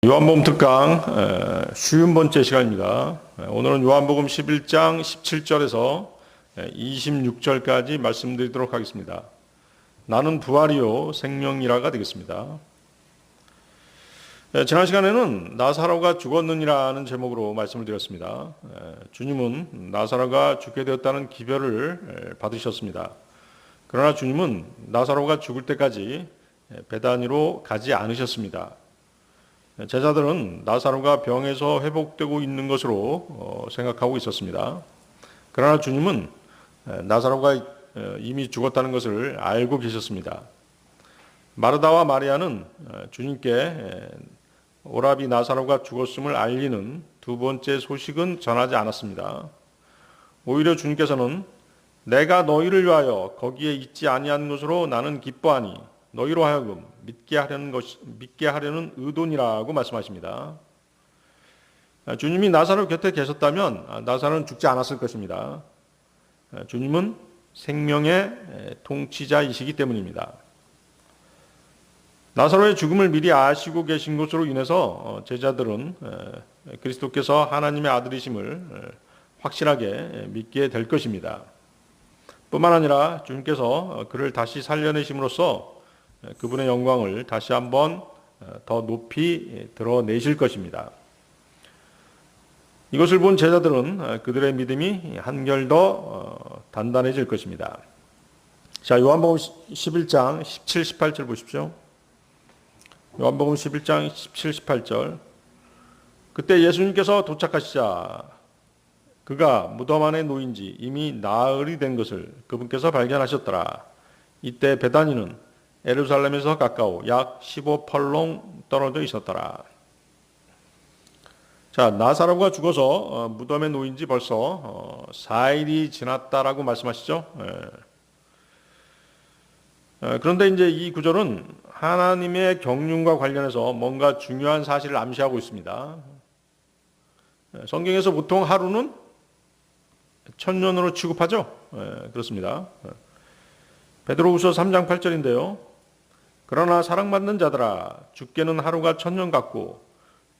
요한복음 특강 쉬운 번째 시간입니다. 오늘은 요한복음 11장 17절에서 26절까지 말씀드리도록 하겠습니다. 나는 부활이요 생명이라가 되겠습니다. 지난 시간에는 나사로가 죽었느니라는 제목으로 말씀을 드렸습니다. 주님은 나사로가 죽게 되었다는 기별을 받으셨습니다. 그러나 주님은 나사로가 죽을 때까지 베다니로 가지 않으셨습니다. 제자들은 나사로가 병에서 회복되고 있는 것으로 생각하고 있었습니다. 그러나 주님은 나사로가 이미 죽었다는 것을 알고 계셨습니다. 마르다와 마리아는 주님께 오라비 나사로가 죽었음을 알리는 두 번째 소식은 전하지 않았습니다. 오히려 주님께서는 내가 너희를 위하여 거기에 있지 아니한 것으로 나는 기뻐하니 너희로 하여금 믿게 하려는 의도니라고 말씀하십니다. 주님이 나사로 곁에 계셨다면 나사로는 죽지 않았을 것입니다. 주님은 생명의 통치자이시기 때문입니다. 나사로의 죽음을 미리 아시고 계신 것으로 인해서 제자들은 그리스도께서 하나님의 아들이심을 확실하게 믿게 될 것입니다. 뿐만 아니라 주님께서 그를 다시 살려내심으로써 그분의 영광을 다시 한번 더 높이 드러내실 것입니다. 이것을 본 제자들은 그들의 믿음이 한결 더 단단해질 것입니다. 자, 요한복음 11장 17, 18절 보십시오. 요한복음 11장 17, 18절. 그때 예수님께서 도착하시자 그가 무덤 안에 놓인 지 이미 나흘이 된 것을 그분께서 발견하셨더라. 이때 베다니는 예루살렘에서 가까워 약 15펄롱 떨어져 있었더라. 자, 나사로가 죽어서 무덤에 놓인 지 벌써 4일이 지났다라고 말씀하시죠. 그런데 이제 이 구절은 하나님의 경륜과 관련해서 뭔가 중요한 사실을 암시하고 있습니다. 성경에서 보통 하루는 천년으로 취급하죠. 그렇습니다. 베드로후서 3장 8절인데요. 그러나 사랑받는 자들아 죽게는 하루가 천년 같고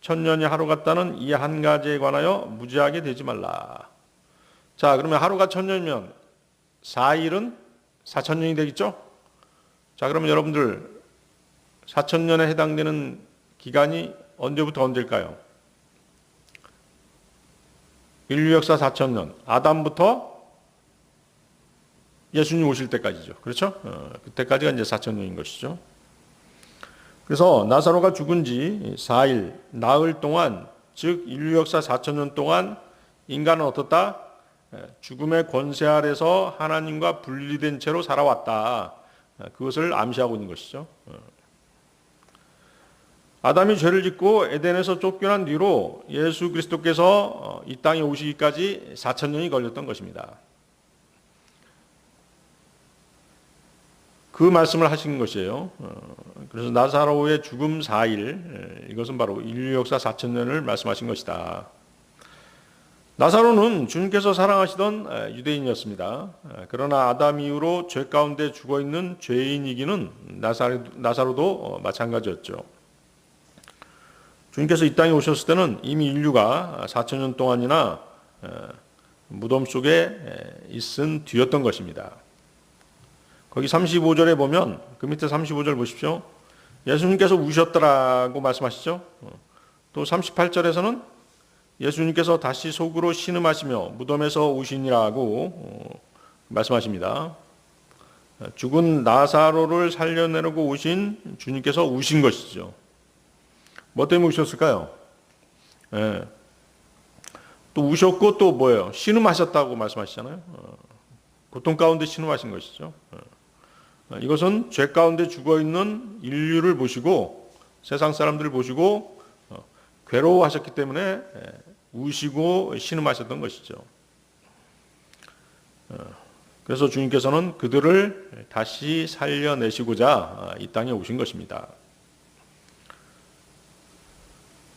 천년이 하루 같다는 이 한 가지에 관하여 무지하게 되지 말라. 자, 그러면 하루가 천년이면 4일은 4천년이 되겠죠? 자, 그러면 여러분들 4천년에 해당되는 기간이 언제부터 언제일까요? 인류 역사 4천년, 아담부터 예수님 오실 때까지죠. 그렇죠? 그때까지가 이제 4천년인 것이죠. 그래서 나사로가 죽은 지 4일, 나흘 동안, 즉 인류 역사 4천년 동안 인간은 어떻다? 죽음의 권세 아래서 하나님과 분리된 채로 살아왔다. 그것을 암시하고 있는 것이죠. 아담이 죄를 짓고 에덴에서 쫓겨난 뒤로 예수 그리스도께서 이 땅에 오시기까지 4천년이 걸렸던 것입니다. 그 말씀을 하신 것이에요. 그래서 나사로의 죽음 4일, 이것은 바로 인류 역사 4천년을 말씀하신 것이다. 나사로는 주님께서 사랑하시던 유대인이었습니다. 그러나 아담 이후로 죄 가운데 죽어있는 죄인이기는 나사로도 마찬가지였죠. 주님께서 이 땅에 오셨을 때는 이미 인류가 4천년 동안이나 무덤 속에 있은 뒤였던 것입니다. 거기 35절에 보면 그 밑에 35절 보십시오. 예수님께서 우셨더라고 말씀하시죠. 또 38절에서는 예수님께서 다시 속으로 신음하시며 무덤에서 오시니라고 말씀하십니다. 죽은 나사로를 살려내려고 오신 주님께서 우신 것이죠. 뭐 때문에 우셨을까요? 또 우셨고 또 뭐예요? 신음하셨다고 말씀하시잖아요. 고통 가운데 신음하신 것이죠. 이것은 죄 가운데 죽어있는 인류를 보시고 세상 사람들을 보시고 괴로워하셨기 때문에 우시고 신음하셨던 것이죠. 그래서 주님께서는 그들을 다시 살려내시고자 이 땅에 오신 것입니다.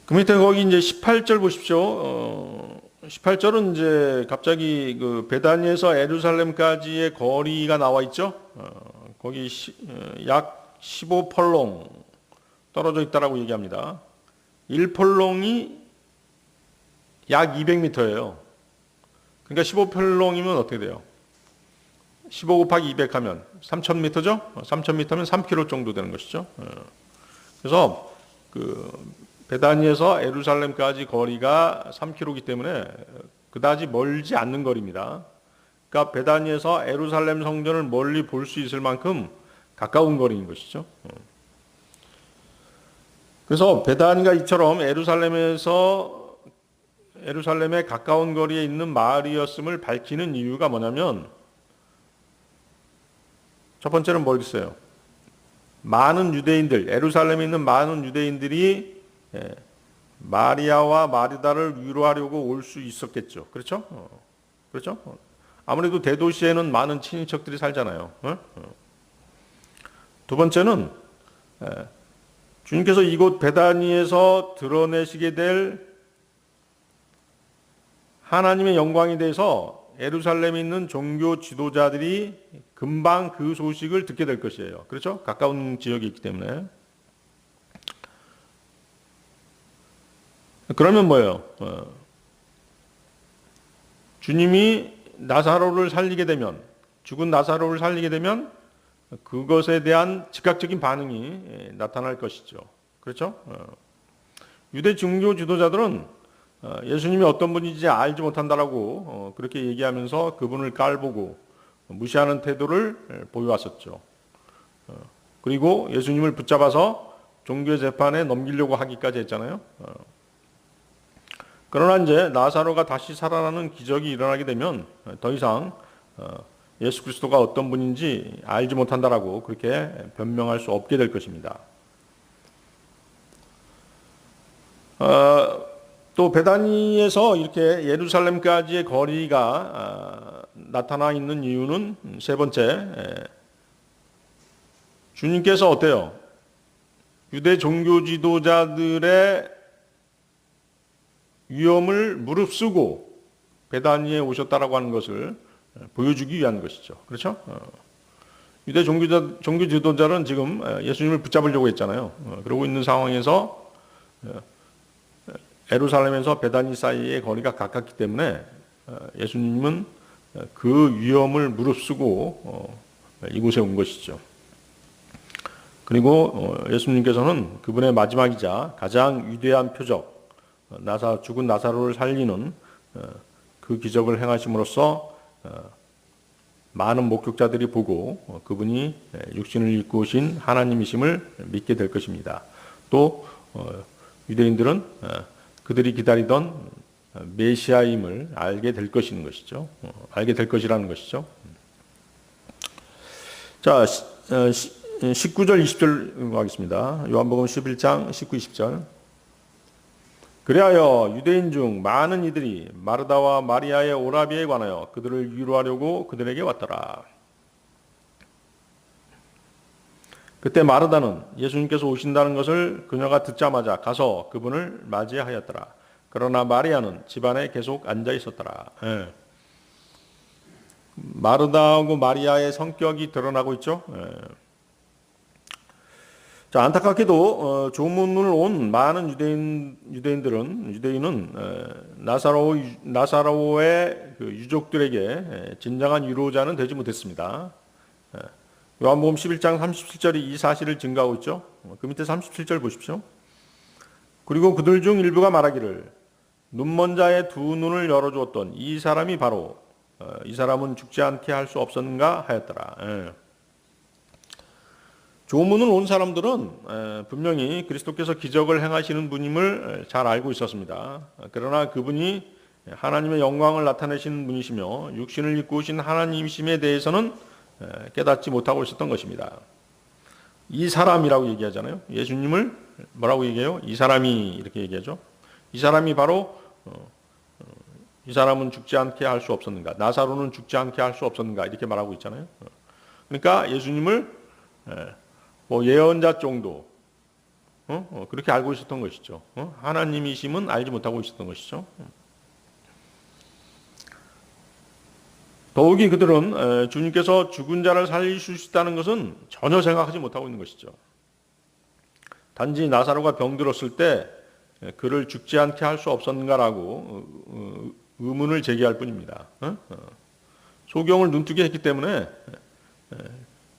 그 밑에 거기 이제 18절 보십시오. 18절은 이제 갑자기 그 베다니에서 예루살렘까지의 거리가 나와 있죠. 거기 약 15펄롱 떨어져 있다라고 얘기합니다. 1펄롱이 약 200m예요. 그러니까 15펄롱이면 어떻게 돼요? 15 곱하기 200 하면 3000m죠? 3000m면 3km 정도 되는 것이죠. 그래서 그 베다니에서 예루살렘까지 거리가 3km이기 때문에 그다지 멀지 않는 거리입니다. 그러니까 베다니에서 예루살렘 성전을 멀리 볼 수 있을 만큼 가까운 거리인 것이죠. 그래서 베다니가 이처럼 예루살렘에 가까운 거리에 있는 마을이었음을 밝히는 이유가 뭐냐면, 첫 번째는 뭐겠어요? 많은 유대인들, 예루살렘에 있는 많은 유대인들이 마리아와 마르다를 위로하려고 올 수 있었겠죠. 그렇죠? 그렇죠? 아무래도 대도시에는 많은 친인척들이 살잖아요. 두 번째는 주님께서 이곳 베다니에서 드러내시게 될 하나님의 영광에 대해서 예루살렘에 있는 종교 지도자들이 금방 그 소식을 듣게 될 것이에요. 그렇죠? 가까운 지역에 있기 때문에. 그러면 뭐예요? 주님이 나사로를 살리게 되면, 죽은 나사로를 살리게 되면 그것에 대한 즉각적인 반응이 나타날 것이죠. 그렇죠? 유대 종교 지도자들은 예수님이 어떤 분인지 알지 못한다라고 그렇게 얘기하면서 그분을 깔보고 무시하는 태도를 보여왔었죠. 그리고 예수님을 붙잡아서 종교 재판에 넘기려고 하기까지 했잖아요. 그러나 이제 나사로가 다시 살아나는 기적이 일어나게 되면 더 이상 예수 그리스도가 어떤 분인지 알지 못한다라고 그렇게 변명할 수 없게 될 것입니다. 또 베다니에서 이렇게 예루살렘까지의 거리가 나타나 있는 이유는 세 번째, 주님께서 어때요? 유대 종교 지도자들의 위험을 무릅쓰고 베다니에 오셨다라고 하는 것을 보여주기 위한 것이죠. 그렇죠? 유대 종교 지도자는 지금 예수님을 붙잡으려고 했잖아요. 그러고 있는 상황에서 예루살렘에서 베다니 사이의 거리가 가깝기 때문에 예수님은 그 위험을 무릅쓰고 이곳에 온 것이죠. 그리고 예수님께서는 그분의 마지막이자 가장 위대한 표적, 죽은 나사로를 살리는 그 기적을 행하심으로써 많은 목격자들이 보고 그분이 육신을 입고 오신 하나님이심을 믿게 될 것입니다. 또 유대인들은 그들이 기다리던 메시아임을 알게 될 것인 것이죠. 알게 될 것이라는 것이죠. 자, 19절 20절 하겠습니다. 요한복음 11장 19, 20절. 그리하여 유대인 중 많은 이들이 마르다와 마리아의 오라비에 관하여 그들을 위로하려고 그들에게 왔더라. 그때 마르다는 예수님께서 오신다는 것을 그녀가 듣자마자 가서 그분을 맞이하였더라. 그러나 마리아는 집안에 계속 앉아 있었더라. 마르다하고 마리아의 성격이 드러나고 있죠. 자, 안타깝게도 조문을 온 많은 유대인은 나사로의 그 유족들에게 진정한 위로자는 되지 못했습니다. 요한복음 11장 37절이 이 사실을 증거하고 있죠. 그 밑에 37절 보십시오. 그리고 그들 중 일부가 말하기를 눈먼 자의 두 눈을 열어주었던 이 사람이 바로 이 사람은 죽지 않게 할 수 없었는가 하였더라. 조문을 온 사람들은 분명히 그리스도께서 기적을 행하시는 분임을 잘 알고 있었습니다. 그러나 그분이 하나님의 영광을 나타내시는 분이시며 육신을 입고 오신 하나님이심에 대해서는 깨닫지 못하고 있었던 것입니다. 이 사람이라고 얘기하잖아요. 예수님을 뭐라고 얘기해요? 이 사람이 이렇게 얘기하죠. 이 사람이 바로 이 사람은 죽지 않게 할 수 없었는가? 나사로는 죽지 않게 할 수 없었는가? 이렇게 말하고 있잖아요. 그러니까 예수님을 뭐 예언자 정도 그렇게 알고 있었던 것이죠. 하나님이심은 알지 못하고 있었던 것이죠. 더욱이 그들은 주님께서 죽은 자를 살리실 수 있다는 것은 전혀 생각하지 못하고 있는 것이죠. 단지 나사로가 병들었을 때 그를 죽지 않게 할 수 없었는가라고 의문을 제기할 뿐입니다. 소경을 눈뜨게 했기 때문에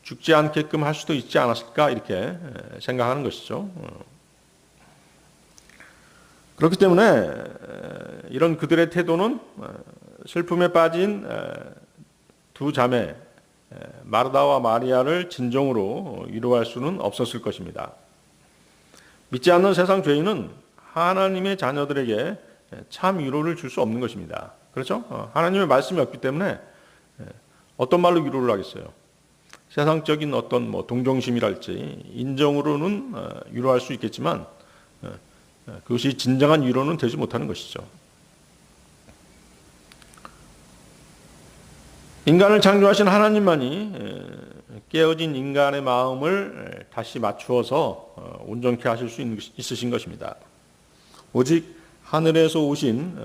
죽지 않게끔 할 수도 있지 않았을까 이렇게 생각하는 것이죠. 그렇기 때문에 이런 그들의 태도는 슬픔에 빠진 두 자매 마르다와 마리아를 진정으로 위로할 수는 없었을 것입니다. 믿지 않는 세상 죄인은 하나님의 자녀들에게 참 위로를 줄 수 없는 것입니다. 그렇죠? 하나님의 말씀이 없기 때문에 어떤 말로 위로를 하겠어요? 세상적인 어떤 동정심이랄지 인정으로는 위로할 수 있겠지만 그것이 진정한 위로는 되지 못하는 것이죠. 인간을 창조하신 하나님만이 깨어진 인간의 마음을 다시 맞추어서 온전케 하실 수 있으신 것입니다. 오직 하늘에서 오신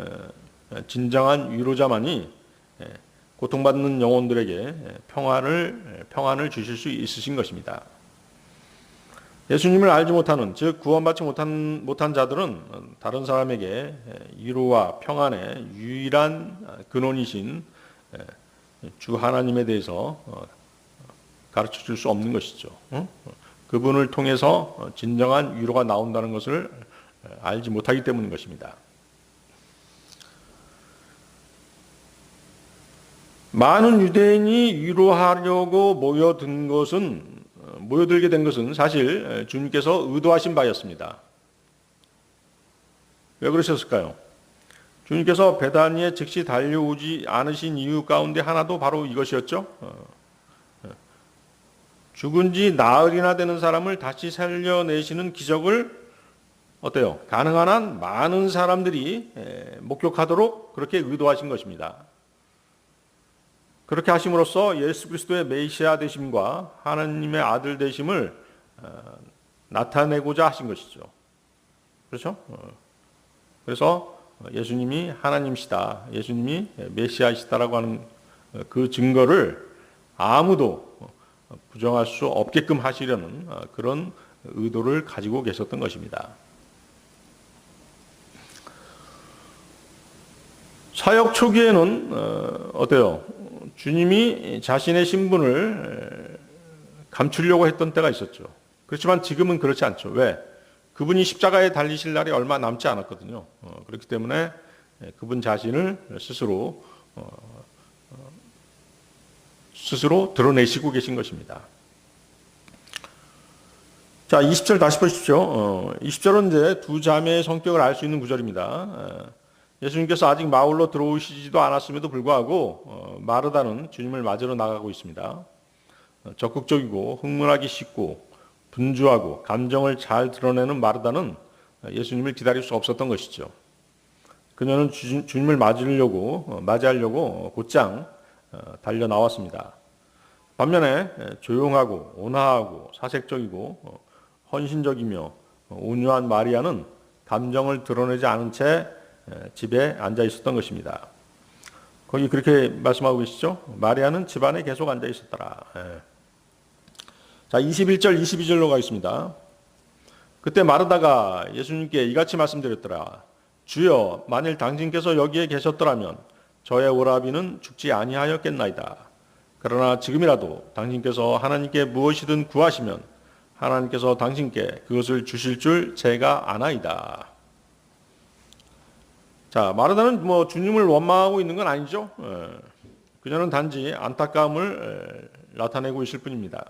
진정한 위로자만이 고통받는 영혼들에게 평안을 주실 수 있으신 것입니다. 예수님을 알지 못하는, 즉 구원받지 못한 자들은 다른 사람에게 위로와 평안의 유일한 근원이신 주 하나님에 대해서 가르쳐 줄 수 없는 것이죠. 그분을 통해서 진정한 위로가 나온다는 것을 알지 못하기 때문인 것입니다. 많은 유대인이 위로하려고 모여들게 된 것은 사실 주님께서 의도하신 바였습니다. 왜 그러셨을까요? 주님께서 베다니에 즉시 달려오지 않으신 이유 가운데 하나도 바로 이것이었죠. 죽은 지 나흘이나 되는 사람을 다시 살려내시는 기적을 어때요? 가능한 한 많은 사람들이 목격하도록 그렇게 의도하신 것입니다. 그렇게 하심으로써 예수 그리스도의 메시아 되심과 하나님의 아들 되심을 나타내고자 하신 것이죠. 그렇죠? 그래서 예수님이 하나님이시다, 예수님이 메시아이시다라고 하는 그 증거를 아무도 부정할 수 없게끔 하시려는 그런 의도를 가지고 계셨던 것입니다. 사역 초기에는 어때요? 주님이 자신의 신분을 감추려고 했던 때가 있었죠. 그렇지만 지금은 그렇지 않죠. 왜? 그분이 십자가에 달리실 날이 얼마 남지 않았거든요. 그렇기 때문에 그분 자신을 스스로 드러내시고 계신 것입니다. 자, 20절 다시 보십시오. 20절은 이제 두 자매의 성격을 알 수 있는 구절입니다. 예수님께서 아직 마을로 들어오시지도 않았음에도 불구하고 마르다는 주님을 맞으러 나가고 있습니다. 적극적이고 흥분하기 쉽고 분주하고 감정을 잘 드러내는 마르다는 예수님을 기다릴 수 없었던 것이죠. 그녀는 주님을 맞이하려고 곧장 달려 나왔습니다. 반면에 조용하고 온화하고 사색적이고 헌신적이며 온유한 마리아는 감정을 드러내지 않은 채 집에 앉아 있었던 것입니다. 거기 그렇게 말씀하고 계시죠? 마리아는 집안에 계속 앉아 있었더라. 자, 21절, 22절로 가겠습니다. 그때 마르다가 예수님께 이같이 말씀드렸더라. 주여, 만일 당신께서 여기에 계셨더라면 저의 오라비는 죽지 아니하였겠나이다. 그러나 지금이라도 당신께서 하나님께 무엇이든 구하시면 하나님께서 당신께 그것을 주실 줄 제가 아나이다. 자, 마르다는 주님을 원망하고 있는 건 아니죠. 그녀는 단지 안타까움을 나타내고 있을 뿐입니다.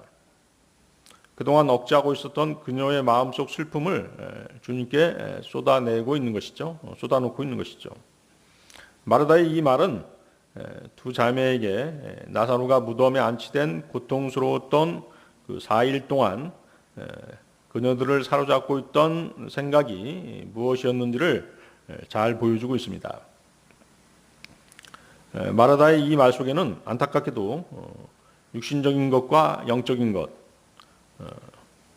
그동안 억제하고 있었던 그녀의 마음속 슬픔을 주님께 쏟아놓고 있는 것이죠. 마르다의 이 말은 두 자매에게 나사로가 무덤에 안치된 고통스러웠던 그 4일 동안 그녀들을 사로잡고 있던 생각이 무엇이었는지를 잘 보여주고 있습니다. 마르다의 이 말 속에는 안타깝게도 육신적인 것과 영적인 것,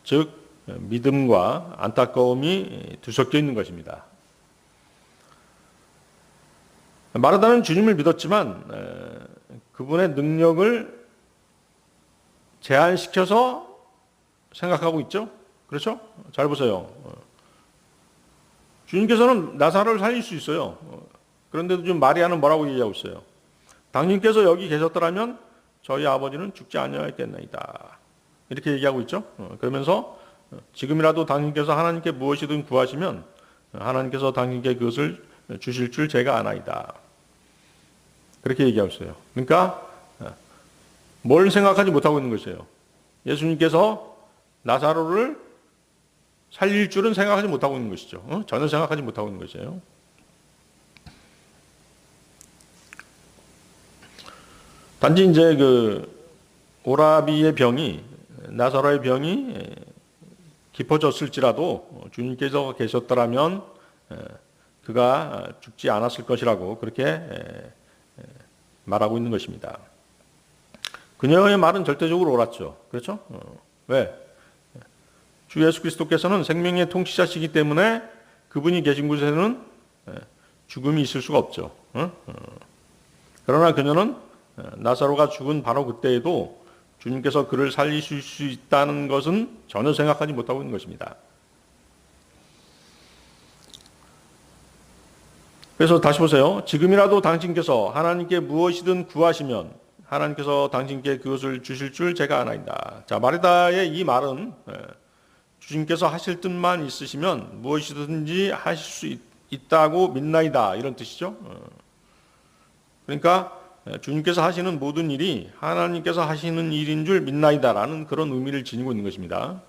즉 믿음과 안타까움이 뒤섞여 있는 것입니다. 마르다는 주님을 믿었지만 그분의 능력을 제한시켜서 생각하고 있죠. 그렇죠? 잘 보세요. 주님께서는 나사로를 살릴 수 있어요. 그런데도 지금 마리아는 뭐라고 얘기하고 있어요? 당신께서 여기 계셨더라면 저희 아버지는 죽지 아니하였겠나이다. 이렇게 얘기하고 있죠. 그러면서 지금이라도 당신께서 하나님께 무엇이든 구하시면 하나님께서 당신께 그것을 주실 줄 제가 아나이다. 그렇게 얘기하고 있어요. 그러니까 뭘 생각하지 못하고 있는 것이에요. 예수님께서 나사로를 살릴 줄은 생각하지 못하고 있는 것이죠. 전혀 생각하지 못하고 있는 것이에요. 단지 이제 그 오라비의 병이, 나사로의 병이 깊어졌을지라도 주님께서 계셨더라면 그가 죽지 않았을 것이라고 그렇게 말하고 있는 것입니다. 그녀의 말은 절대적으로 옳았죠. 그렇죠? 왜? 주 예수 그리스도께서는 생명의 통치자시기 때문에 그분이 계신 곳에는 죽음이 있을 수가 없죠. 그러나 그녀는 나사로가 죽은 바로 그때에도 주님께서 그를 살리실 수 있다는 것은 전혀 생각하지 못하고 있는 것입니다. 그래서 다시 보세요. 지금이라도 당신께서 하나님께 무엇이든 구하시면 하나님께서 당신께 그것을 주실 줄 제가 아나이다. 자, 마르다의 이 말은 주님께서 하실 뜻만 있으시면 무엇이든지 하실 수 있다고 믿나이다. 이런 뜻이죠. 그러니까 주님께서 하시는 모든 일이 하나님께서 하시는 일인 줄 믿나이다라는 그런 의미를 지니고 있는 것입니다.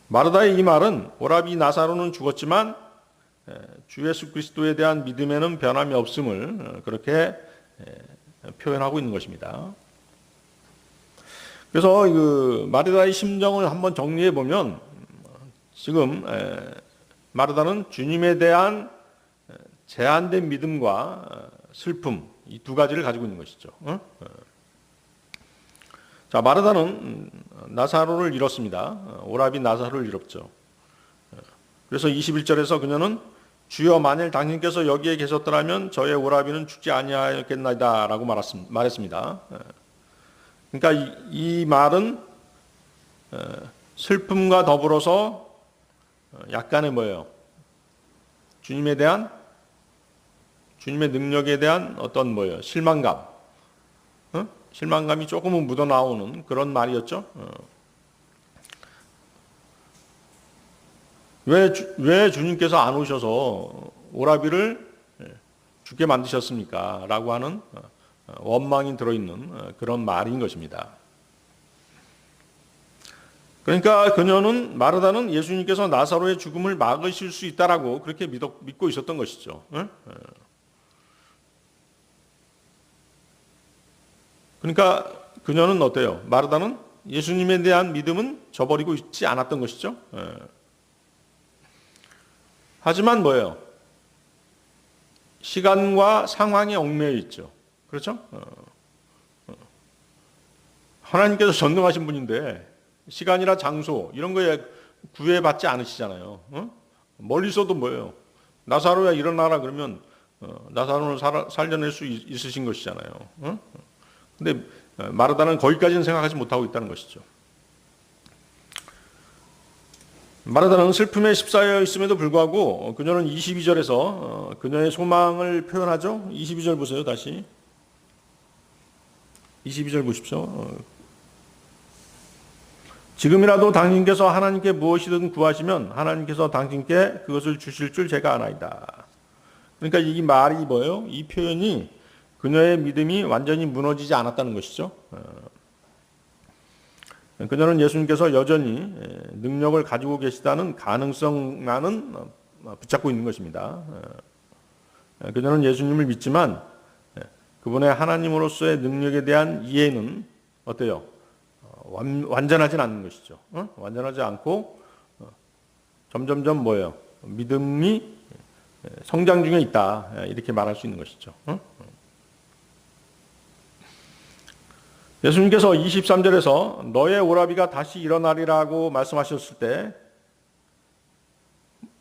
마르다의 이 말은 오라비 나사로는 죽었지만 주 예수 그리스도에 대한 믿음에는 변함이 없음을 그렇게 표현하고 있는 것입니다. 그래서 그 마르다의 심정을 한번 정리해 보면 지금 마르다는 주님에 대한 제한된 믿음과 슬픔 이 두 가지를 가지고 있는 것이죠. 자, 마르다는 나사로를 잃었습니다. 오라비 나사로를 잃었죠. 그래서 21절에서 그녀는 주여 만일 당신께서 여기에 계셨더라면 저의 오라비는 죽지 아니하였겠나이다라고 말했습니다. 그러니까 이 말은 슬픔과 더불어서 약간의 뭐예요? 주님의 능력에 대한 어떤 뭐예요? 실망감. 실망감이 조금은 묻어나오는 그런 말이었죠. 왜 주님께서 안 오셔서 오라비를 죽게 만드셨습니까? 라고 하는 원망이 들어있는 그런 말인 것입니다. 그러니까 그녀는 마르다는 예수님께서 나사로의 죽음을 막으실 수 있다라고 그렇게 믿고 있었던 것이죠. 그러니까 그녀는 어때요? 마르다는 예수님에 대한 믿음은 저버리고 있지 않았던 것이죠. 하지만 뭐예요? 시간과 상황에 얽매여 있죠. 그렇죠? 하나님께서 전능하신 분인데 시간이나 장소 이런 거에 구애받지 않으시잖아요. 멀리서도 뭐예요? 나사로야 일어나라 그러면 나사로를 살려낼 수 있으신 것이잖아요. 근데 마르다는 거기까지는 생각하지 못하고 있다는 것이죠. 마르다는 슬픔에 휩싸여 있음에도 불구하고 그녀는 22절에서 그녀의 소망을 표현하죠. 22절 보세요. 다시 22절 보십시오. 지금이라도 당신께서 하나님께 무엇이든 구하시면 하나님께서 당신께 그것을 주실 줄 제가 아나이다. 그러니까 이 말이 뭐예요? 이 표현이 그녀의 믿음이 완전히 무너지지 않았다는 것이죠. 그녀는 예수님께서 여전히 능력을 가지고 계시다는 가능성만은 붙잡고 있는 것입니다. 그녀는 예수님을 믿지만 그분의 하나님으로서의 능력에 대한 이해는 어때요? 완전하진 않는 것이죠. 완전하지 않고 점점점 뭐예요? 믿음이 성장 중에 있다. 이렇게 말할 수 있는 것이죠. 예수님께서 23절에서 너의 오라비가 다시 일어나리라고 말씀하셨을 때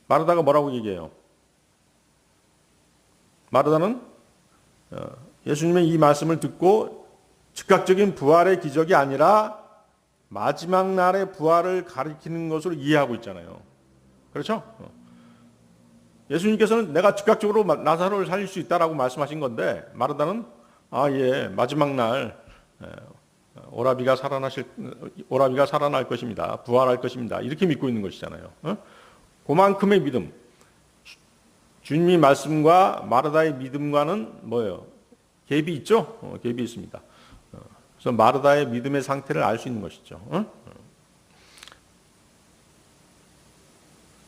마르다가 뭐라고 얘기해요? 마르다는 예수님의 이 말씀을 듣고 즉각적인 부활의 기적이 아니라 마지막 날의 부활을 가리키는 것으로 이해하고 있잖아요. 그렇죠? 예수님께서는 내가 즉각적으로 나사로를 살릴 수 있다라고 말씀하신 건데 마르다는 예, 마지막 날 오라비가 살아날 것입니다. 부활할 것입니다. 이렇게 믿고 있는 것이잖아요. 그만큼의 믿음. 주님의 말씀과 마르다의 믿음과는 뭐예요? 갭이 있죠? 갭이 있습니다. 그래서 마르다의 믿음의 상태를 알 수 있는 것이죠.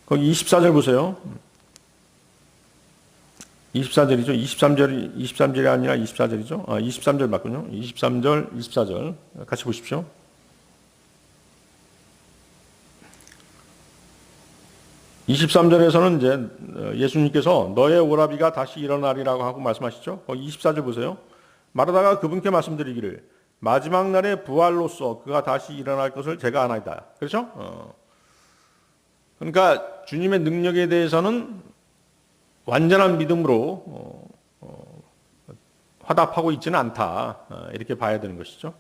거기 24절 보세요. 24절이죠. 23절이 아니라 24절이죠. 23절 맞군요. 23절, 24절. 같이 보십시오. (23절에서는) 이제 예수님께서 너의 오라비가 다시 일어나리라고 하고 말씀하시죠. 거기 24절 보세요. 마르다가 그분께 말씀드리기를 마지막 날의 부활로서 그가 다시 일어날 것을 제가 아나이다. 그렇죠? 그러니까 주님의 능력에 대해서는 완전한 믿음으로 화답하고 있지는 않다. 이렇게 봐야 되는 것이죠.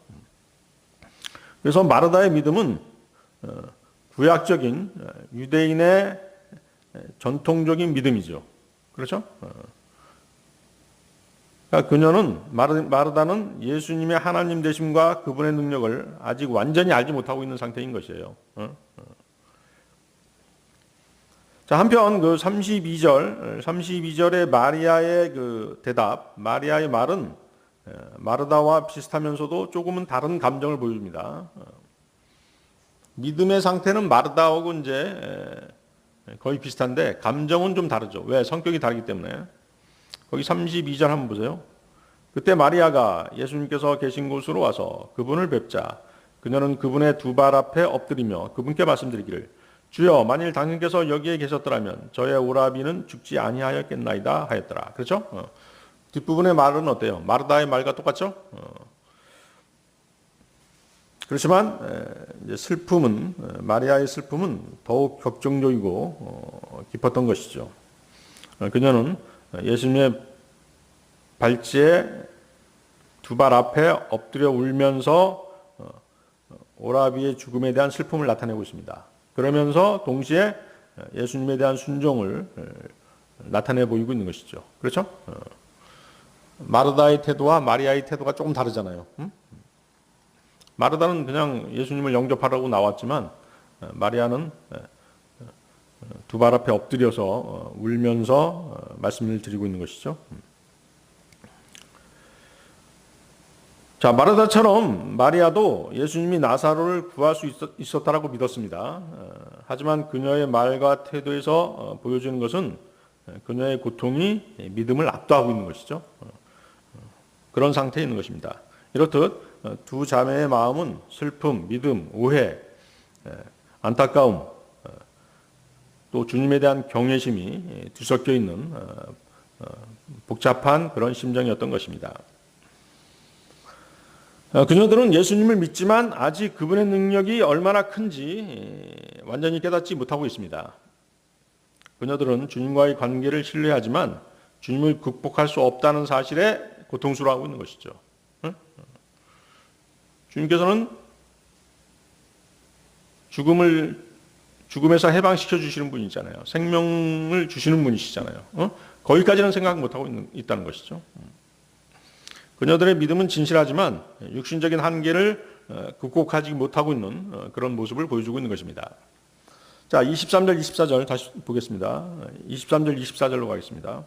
그래서 마르다의 믿음은 구약적인 유대인의 전통적인 믿음이죠. 그렇죠? 그러니까 그녀는 마르다는 예수님의 하나님 되심과 그분의 능력을 아직 완전히 알지 못하고 있는 상태인 것이에요. 자, 한편 그 32절의 마리아의 그 대답, 마리아의 말은 마르다와 비슷하면서도 조금은 다른 감정을 보여줍니다. 믿음의 상태는 마르다하고 이제 거의 비슷한데 감정은 좀 다르죠. 왜? 성격이 다르기 때문에. 거기 32절 한번 보세요. 그때 마리아가 예수님께서 계신 곳으로 와서 그분을 뵙자 그녀는 그분의 두 발 앞에 엎드리며 그분께 말씀드리기를 주여 만일 당신께서 여기에 계셨더라면 저의 오라비는 죽지 아니하였겠나이다 하였더라. 그렇죠? 뒷부분의 말은 어때요? 마르다의 말과 똑같죠? 그렇지만 이제 슬픔은 마리아의 슬픔은 더욱 격정적이고 깊었던 것이죠. 그녀는 예수님의 발치에 두 발 앞에 엎드려 울면서 오라비의 죽음에 대한 슬픔을 나타내고 있습니다. 그러면서 동시에 예수님에 대한 순종을 나타내 보이고 있는 것이죠. 그렇죠? 마르다의 태도와 마리아의 태도가 조금 다르잖아요. 마르다는 그냥 예수님을 영접하라고 나왔지만 마리아는 두 발 앞에 엎드려서 울면서 말씀을 드리고 있는 것이죠. 자, 마르다처럼 마리아도 예수님이 나사로를 구할 수 있었다라고 믿었습니다. 하지만 그녀의 말과 태도에서 보여주는 것은 그녀의 고통이 믿음을 압도하고 있는 것이죠. 그런 상태에 있는 것입니다. 이렇듯 두 자매의 마음은 슬픔, 믿음, 오해, 안타까움, 또 주님에 대한 경외심이 뒤섞여 있는 복잡한 그런 심정이었던 것입니다. 그녀들은 예수님을 믿지만 아직 그분의 능력이 얼마나 큰지 완전히 깨닫지 못하고 있습니다. 그녀들은 주님과의 관계를 신뢰하지만 주님을 극복할 수 없다는 사실에 고통스러워하고 있는 것이죠. 주님께서는 죽음에서 해방시켜 주시는 분이잖아요. 생명을 주시는 분이시잖아요. 거기까지는 생각 못하고 있다는 것이죠. 그녀들의 믿음은 진실하지만 육신적인 한계를 극복하지 못하고 있는 그런 모습을 보여주고 있는 것입니다. 자, 23절, 24절 다시 보겠습니다. 23절, 24절로 가겠습니다.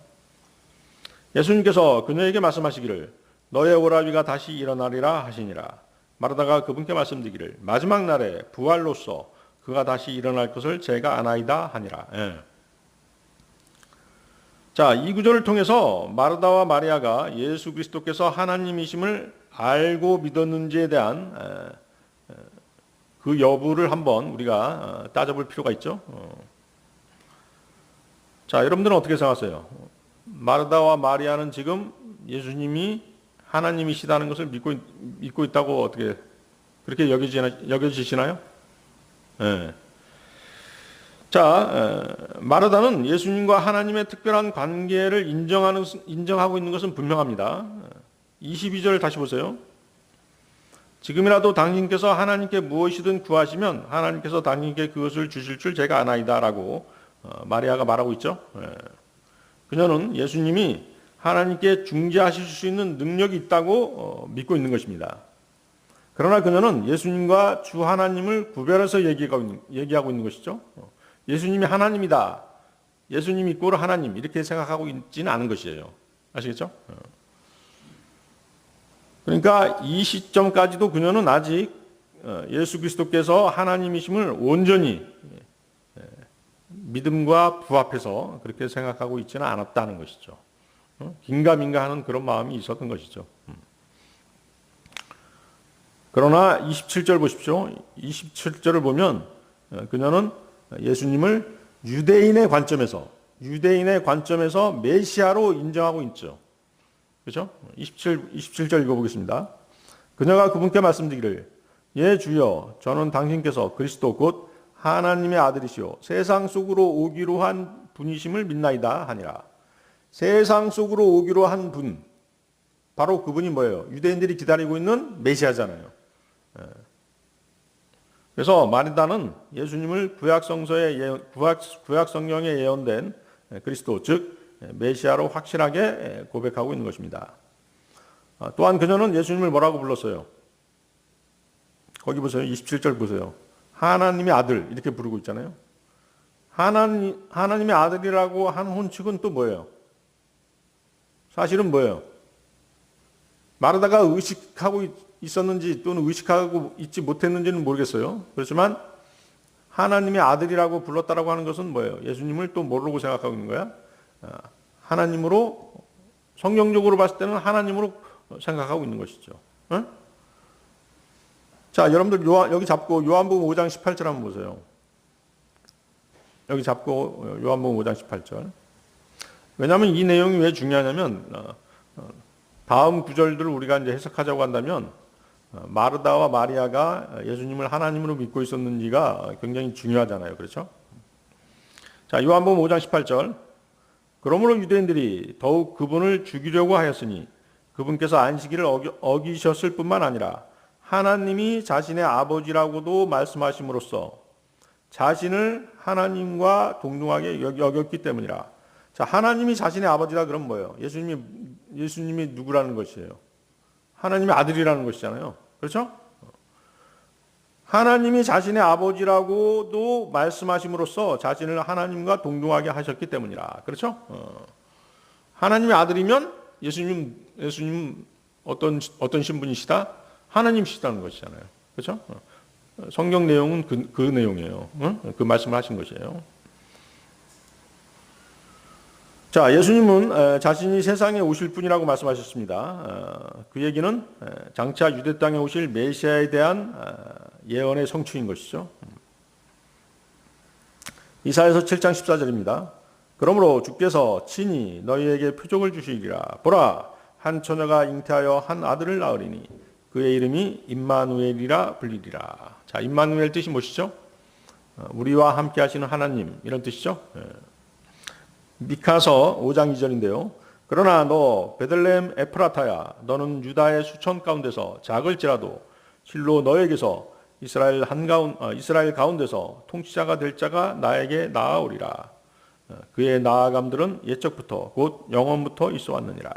예수님께서 그녀에게 말씀하시기를 너의 오라비가 다시 일어나리라 하시니라. 마르다가 그분께 말씀드리기를 마지막 날에 부활로서 그가 다시 일어날 것을 제가 아나이다 하니라. 자, 이 구절을 통해서 마르다와 마리아가 예수 그리스도께서 하나님이심을 알고 믿었는지에 대한 그 여부를 한번 우리가 따져볼 필요가 있죠. 자, 여러분들은 어떻게 생각하세요? 마르다와 마리아는 지금 예수님이 하나님이시다는 것을 믿고 있다고 어떻게 그렇게 여겨지시나요? 네. 자, 마르다는 예수님과 하나님의 특별한 관계를 인정하고 있는 것은 분명합니다. 22절 다시 보세요. 지금이라도 당신께서 하나님께 무엇이든 구하시면 하나님께서 당신께 그것을 주실 줄 제가 아나이다라고 마리아가 말하고 있죠. 그녀는 예수님이 하나님께 중재하실 수 있는 능력이 있다고 믿고 있는 것입니다. 그러나 그녀는 예수님과 주 하나님을 구별해서 얘기하고 있는 것이죠. 예수님이 하나님이다. 예수님 이꼬르 하나님 이렇게 생각하고 있지는 않은 것이에요. 아시겠죠? 그러니까 이 시점까지도 그녀는 아직 예수 그리스도께서 하나님이심을 온전히 믿음과 부합해서 그렇게 생각하고 있지는 않았다는 것이죠. 긴가민가 하는 그런 마음이 있었던 것이죠. 그러나 27절 보십시오. 27절을 보면 그녀는 예수님을 유대인의 관점에서 메시아로 인정하고 있죠. 그렇죠? 27절 읽어보겠습니다. 그녀가 그분께 말씀드리기를 예 주여 저는 당신께서 그리스도 곧 하나님의 아들이시오 세상 속으로 오기로 한 분이심을 믿나이다 하니라. 세상 속으로 오기로 한 분, 바로 그분이 뭐예요? 유대인들이 기다리고 있는 메시아잖아요. 그래서 마리다는 예수님을 구약 성경에 예언된 그리스도 즉 메시아로 확실하게 고백하고 있는 것입니다. 또한 그녀는 예수님을 뭐라고 불렀어요? 거기 보세요. 27절 보세요. 하나님의 아들 이렇게 부르고 있잖아요. 하나님의 아들이라고 한 혼칙은 또 뭐예요? 사실은 뭐예요? 마르다가 의식하고 있었는지 또는 의식하고 있지 못했는지는 모르겠어요. 그렇지만 하나님의 아들이라고 불렀다라고 하는 것은 뭐예요? 예수님을 또 뭐라고 생각하고 있는 거야? 하나님으로, 성경적으로 봤을 때는 하나님으로 생각하고 있는 것이죠. 응? 자, 여러분들 여기 잡고 요한복음 5장 18절 한번 보세요. 여기 잡고 요한복음 5장 18절. 왜냐하면 이 내용이 왜 중요하냐면 다음 구절들을 우리가 이제 해석하자고 한다면 마르다와 마리아가 예수님을 하나님으로 믿고 있었는지가 굉장히 중요하잖아요. 그렇죠? 자, 요한복음 5장 18절. 그러므로 유대인들이 더욱 그분을 죽이려고 하였으니 그분께서 안식일을 어기셨을 뿐만 아니라 하나님이 자신의 아버지라고도 말씀하심으로써 자신을 하나님과 동등하게 여겼기 때문이라. 자, 하나님이 자신의 아버지라 그러면 뭐예요? 예수님이 누구라는 것이에요? 하나님의 아들이라는 것이잖아요. 그렇죠? 하나님이 자신의 아버지라고도 말씀하심으로써 자신을 하나님과 동등하게 하셨기 때문이라. 그렇죠? 하나님의 아들이면 예수님 어떤 신분이시다? 하나님이시다는 것이잖아요. 그렇죠? 성경 내용은 그 내용이에요. 그 말씀을 하신 것이에요. 자, 예수님은 자신이 세상에 오실 분이라고 말씀하셨습니다. 그 얘기는 장차 유대 땅에 오실 메시아에 대한 예언의 성취인 것이죠. 이사야서 7장 14절입니다. 그러므로 주께서 친히 너희에게 표적을 주시리라. 보라, 한 처녀가 잉태하여 한 아들을 낳으리니 그의 이름이 임마누엘이라 불리리라. 자, 임마누엘 뜻이 무엇이죠? 우리와 함께 하시는 하나님, 이런 뜻이죠. 미카서 5장 2절인데요. 그러나 너 베들레헴 에프라타야, 너는 유다의 수천 가운데서 작을지라도 실로 너에게서 이스라엘 가운데서 통치자가 될 자가 나에게 나아오리라. 그의 나아감들은 옛적부터 곧 영원부터 있어 왔느니라.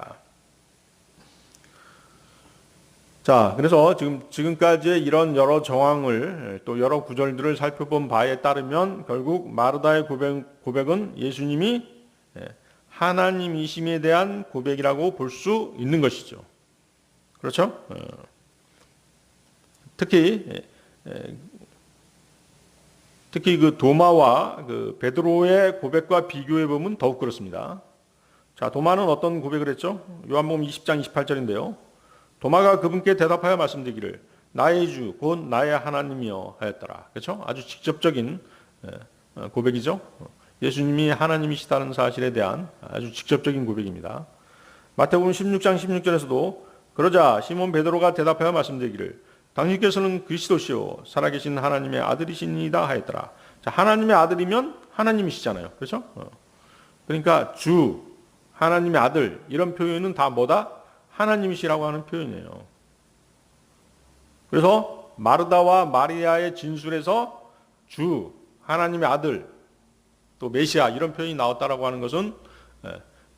자, 그래서 지금까지의 이런 여러 정황을 또 여러 구절들을 살펴본 바에 따르면 결국 마르다의 고백은 예수님이 하나님이심에 대한 고백이라고 볼 수 있는 것이죠. 그렇죠? 특히 그 도마와 그 베드로의 고백과 비교해 보면 더욱 그렇습니다. 자, 도마는 어떤 고백을 했죠? 요한복음 20장 28절인데요. 도마가 그분께 대답하여 말씀드리기를 나의 주 곧 나의 하나님이여 하였더라. 그렇죠? 아주 직접적인 고백이죠. 예수님이 하나님이시다는 사실에 대한 아주 직접적인 고백입니다. 마태복음 16장 16절에서도 그러자 시몬 베드로가 대답하여 말씀드리기를 당신께서는 그리스도시요 살아계신 하나님의 아들이시니이다 하였더라. 자, 하나님의 아들이면 하나님이시잖아요. 그렇죠? 그러니까 주, 하나님의 아들 이런 표현은 다 뭐다? 하나님이시라고 하는 표현이에요. 그래서 마르다와 마리아의 진술에서 주, 하나님의 아들, 또 메시아 이런 표현이 나왔다라고 하는 것은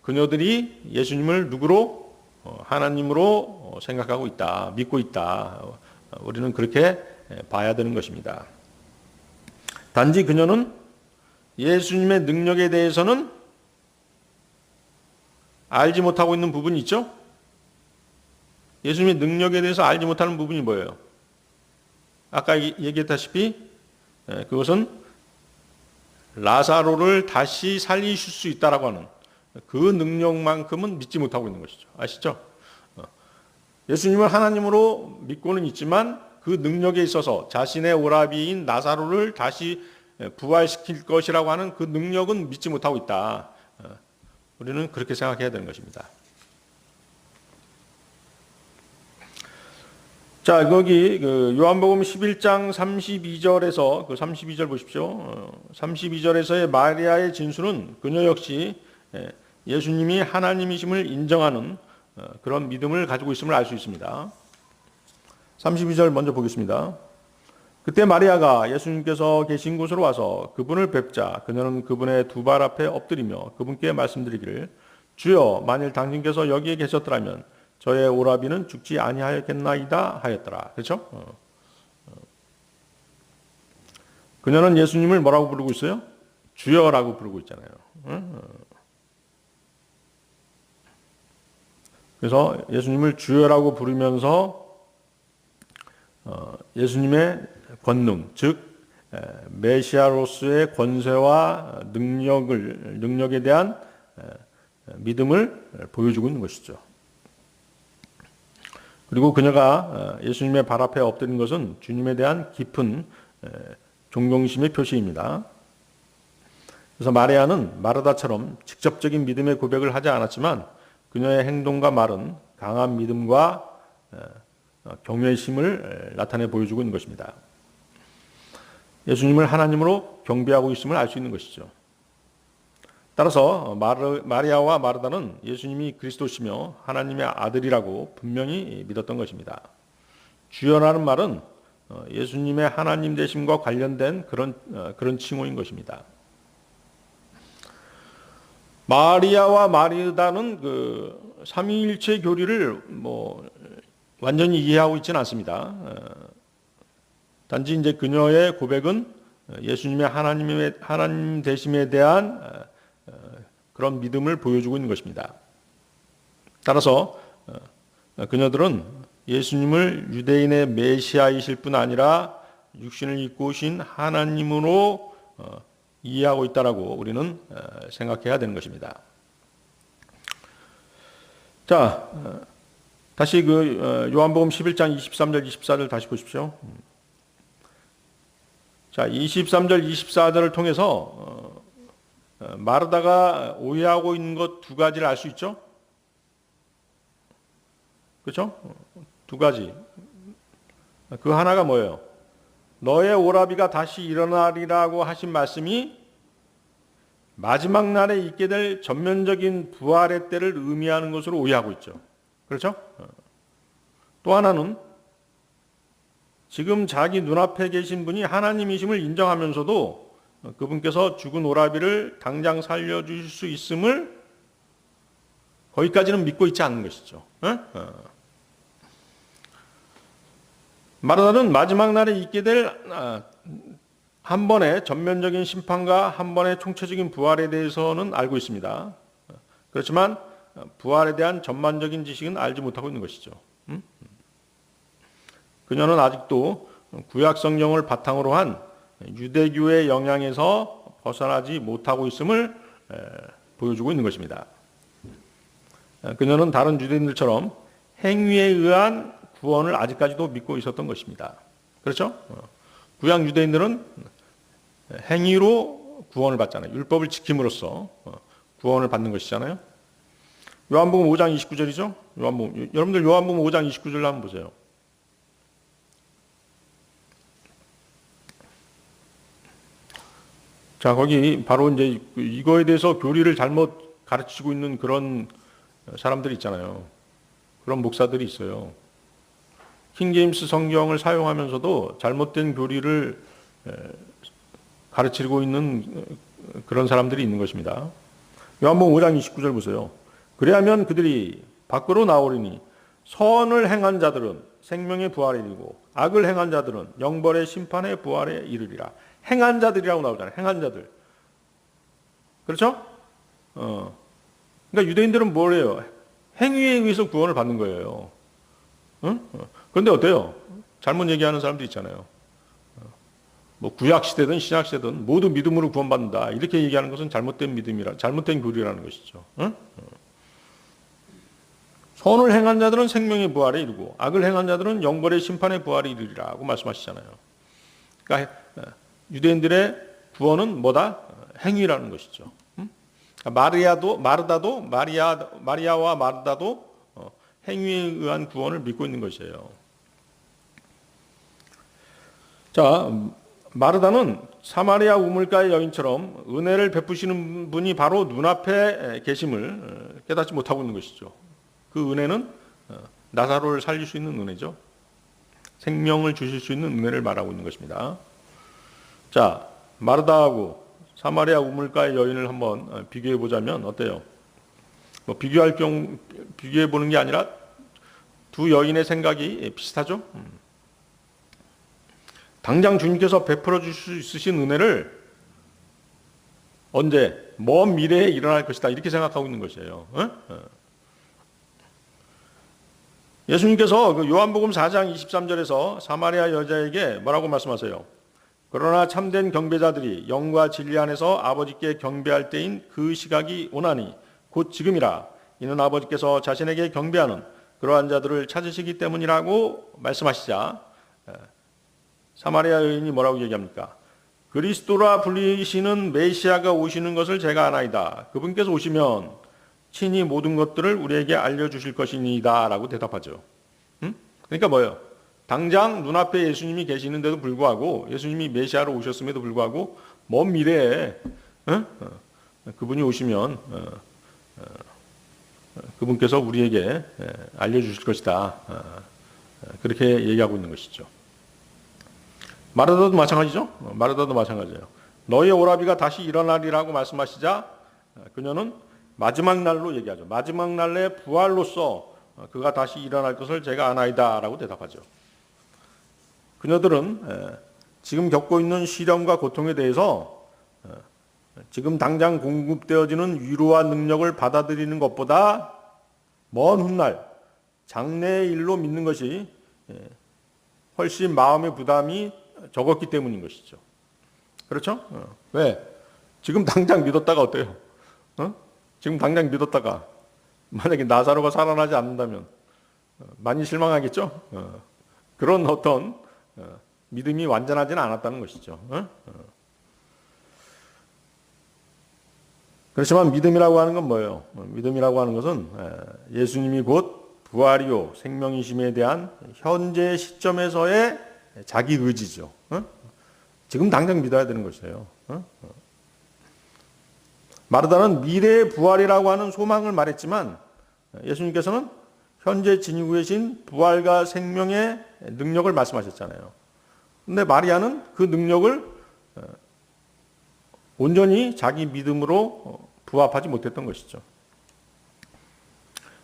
그녀들이 예수님을 누구로? 하나님으로 생각하고 있다. 믿고 있다. 우리는 그렇게 봐야 되는 것입니다. 단지 그녀는 예수님의 능력에 대해서는 알지 못하고 있는 부분이 있죠? 예수님의 능력에 대해서 알지 못하는 부분이 뭐예요? 아까 얘기했다시피 그것은 라사로를 다시 살리실 수 있다라고 하는 그 능력만큼은 믿지 못하고 있는 것이죠. 아시죠? 예수님을 하나님으로 믿고는 있지만 그 능력에 있어서 자신의 오라비인 라사로를 다시 부활시킬 것이라고 하는 그 능력은 믿지 못하고 있다. 우리는 그렇게 생각해야 되는 것입니다. 자, 거기 요한복음 11장 32절에서 그 32절 보십시오. 32절에서의 마리아의 진술은 그녀 역시 예수님이 하나님이심을 인정하는 그런 믿음을 가지고 있음을 알 수 있습니다. 32절 먼저 보겠습니다. 그때 마리아가 예수님께서 계신 곳으로 와서 그분을 뵙자 그녀는 그분의 두 발 앞에 엎드리며 그분께 말씀드리기를 주여 만일 당신께서 여기에 계셨더라면 저의 오라비는 죽지 아니하였겠나이다 하였더라. 그렇죠? 그녀는 예수님을 뭐라고 부르고 있어요? 주여라고 부르고 있잖아요. 그래서 예수님을 주여라고 부르면서 예수님의 권능, 즉 메시아로서의 권세와 능력에 대한 믿음을 보여주고 있는 것이죠. 그리고 그녀가 예수님의 발 앞에 엎드린 것은 주님에 대한 깊은 존경심의 표시입니다. 그래서 마리아는 마르다처럼 직접적인 믿음의 고백을 하지 않았지만 그녀의 행동과 말은 강한 믿음과 경외심을 나타내 보여주고 있는 것입니다. 예수님을 하나님으로 경배하고 있음을 알 수 있는 것이죠. 따라서 마리아와 마르다는 예수님이 그리스도시며 하나님의 아들이라고 분명히 믿었던 것입니다. 주여라는 말은 예수님의 하나님 되심과 관련된 그런 칭호인 것입니다. 마리아와 마르다는 그 삼위일체 교리를 완전히 이해하고 있지는 않습니다. 단지 이제 그녀의 고백은 예수님의 하나님 되심에 대한 그런 믿음을 보여주고 있는 것입니다. 따라서 그녀들은 예수님을 유대인의 메시아이실 뿐 아니라 육신을 입고 오신 하나님으로 이해하고 있다라고 우리는 생각해야 되는 것입니다. 자, 다시 그 요한복음 11장 23절 24절 다시 보십시오. 자, 23절 24절을 통해서 마르다가 오해하고 있는 것 두 가지를 알 수 있죠? 그렇죠? 두 가지. 그 하나가 뭐예요? 너의 오라비가 다시 일어나리라고 하신 말씀이 마지막 날에 있게 될 전면적인 부활의 때를 의미하는 것으로 오해하고 있죠. 그렇죠? 또 하나는 지금 자기 눈앞에 계신 분이 하나님이심을 인정하면서도 그분께서 죽은 오라비를 당장 살려주실 수 있음을 거기까지는 믿고 있지 않는 것이죠. 마르다는 마지막 날에 있게 될 한 번의 전면적인 심판과 한 번의 총체적인 부활에 대해서는 알고 있습니다. 그렇지만 부활에 대한 전반적인 지식은 알지 못하고 있는 것이죠. 그녀는 아직도 구약 성경을 바탕으로 한 유대교의 영향에서 벗어나지 못하고 있음을 보여주고 있는 것입니다. 그녀는 다른 유대인들처럼 행위에 의한 구원을 아직까지도 믿고 있었던 것입니다. 그렇죠? 구약 유대인들은 행위로 구원을 받잖아요. 율법을 지킴으로써 구원을 받는 것이잖아요. 요한복음 5장 29절이죠? 여러분들 요한복음 5장 29절 한번 보세요. 자, 거기 바로 이제 이거에 대해서 교리를 잘못 가르치고 있는 그런 사람들이 있잖아요. 그런 목사들이 있어요. 킹제임스 성경을 사용하면서도 잘못된 교리를 가르치고 있는 그런 사람들이 있는 것입니다. 요한복음 5장 29절 보세요. 그래야면 그들이 밖으로 나오리니 선을 행한 자들은 생명의 부활에 이르고 악을 행한 자들은 영벌의 심판의 부활에 이르리라. 행한 자들이라고 나오잖아요. 행한 자들. 그렇죠? 그러니까 유대인들은 뭘 해요? 행위에 의해서 구원을 받는 거예요. 응? 그런데 어때요? 잘못 얘기하는 사람도 있잖아요. 뭐 구약 시대든 신약 시대든 모두 믿음으로 구원받는다. 이렇게 얘기하는 것은 잘못된 믿음이라, 잘못된 교리라는 것이죠. 응? 선을 행한 자들은 생명의 부활에 이르고 악을 행한 자들은 영벌의 심판의 부활에 이르리라고 말씀하시잖아요. 그러니까 유대인들의 구원은 뭐다? 행위라는 것이죠. 마리아와 마르다도 행위에 의한 구원을 믿고 있는 것이에요. 자, 마르다는 사마리아 우물가의 여인처럼 은혜를 베푸시는 분이 바로 눈앞에 계심을 깨닫지 못하고 있는 것이죠. 그 은혜는 나사로를 살릴 수 있는 은혜죠. 생명을 주실 수 있는 은혜를 말하고 있는 것입니다. 자, 마르다하고 사마리아 우물가의 여인을 한번 비교해 보자면 어때요? 뭐 비교해 보는 게 아니라 두 여인의 생각이 비슷하죠? 당장 주님께서 베풀어 주실 수 있으신 은혜를 언제? 먼 미래에 일어날 것이다. 이렇게 생각하고 있는 것이에요. 예수님께서 그 요한복음 4장 23절에서 사마리아 여자에게 뭐라고 말씀하세요? 그러나 참된 경배자들이 영과 진리 안에서 아버지께 경배할 때인 그 시각이 오나니 곧 지금이라. 이는 아버지께서 자신에게 경배하는 그러한 자들을 찾으시기 때문이라고 말씀하시자 사마리아 여인이 뭐라고 얘기합니까? 그리스도라 불리시는 메시아가 오시는 것을 제가 아나이다. 그분께서 오시면 친히 모든 것들을 우리에게 알려주실 것이니이다 라고 대답하죠. 그러니까 뭐예요? 당장 눈앞에 예수님이 계시는데도 불구하고 예수님이 메시아로 오셨음에도 불구하고 먼 미래에 그분이 오시면 그분께서 우리에게 알려주실 것이다. 그렇게 얘기하고 있는 것이죠. 마르다도 마찬가지죠. 마르다도 마찬가지예요. 너의 오라비가 다시 일어나리라고 말씀하시자 그녀는 마지막 날로 얘기하죠. 마지막 날의 부활로서 그가 다시 일어날 것을 제가 아나이다 라고 대답하죠. 그녀들은 지금 겪고 있는 시련과 고통에 대해서 지금 당장 공급되어지는 위로와 능력을 받아들이는 것보다 먼 훗날 장래의 일로 믿는 것이 훨씬 마음의 부담이 적었기 때문인 것이죠. 그렇죠? 왜? 지금 당장 믿었다가 어때요? 지금 당장 믿었다가 만약에 나사로가 살아나지 않는다면 많이 실망하겠죠? 그런 어떤 믿음이 완전하지는 않았다는 것이죠. 그렇지만 믿음이라고 하는 건 뭐예요? 믿음이라고 하는 것은 예수님이 곧 부활이요 생명이심에 대한 현재 시점에서의 자기 의지죠. 지금 당장 믿어야 되는 것이에요. 마르다는 미래의 부활이라고 하는 소망을 말했지만 예수님께서는 현재 지니고 계신 부활과 생명의 능력을 말씀하셨잖아요. 근데 마리아는 그 능력을 온전히 자기 믿음으로 부합하지 못했던 것이죠.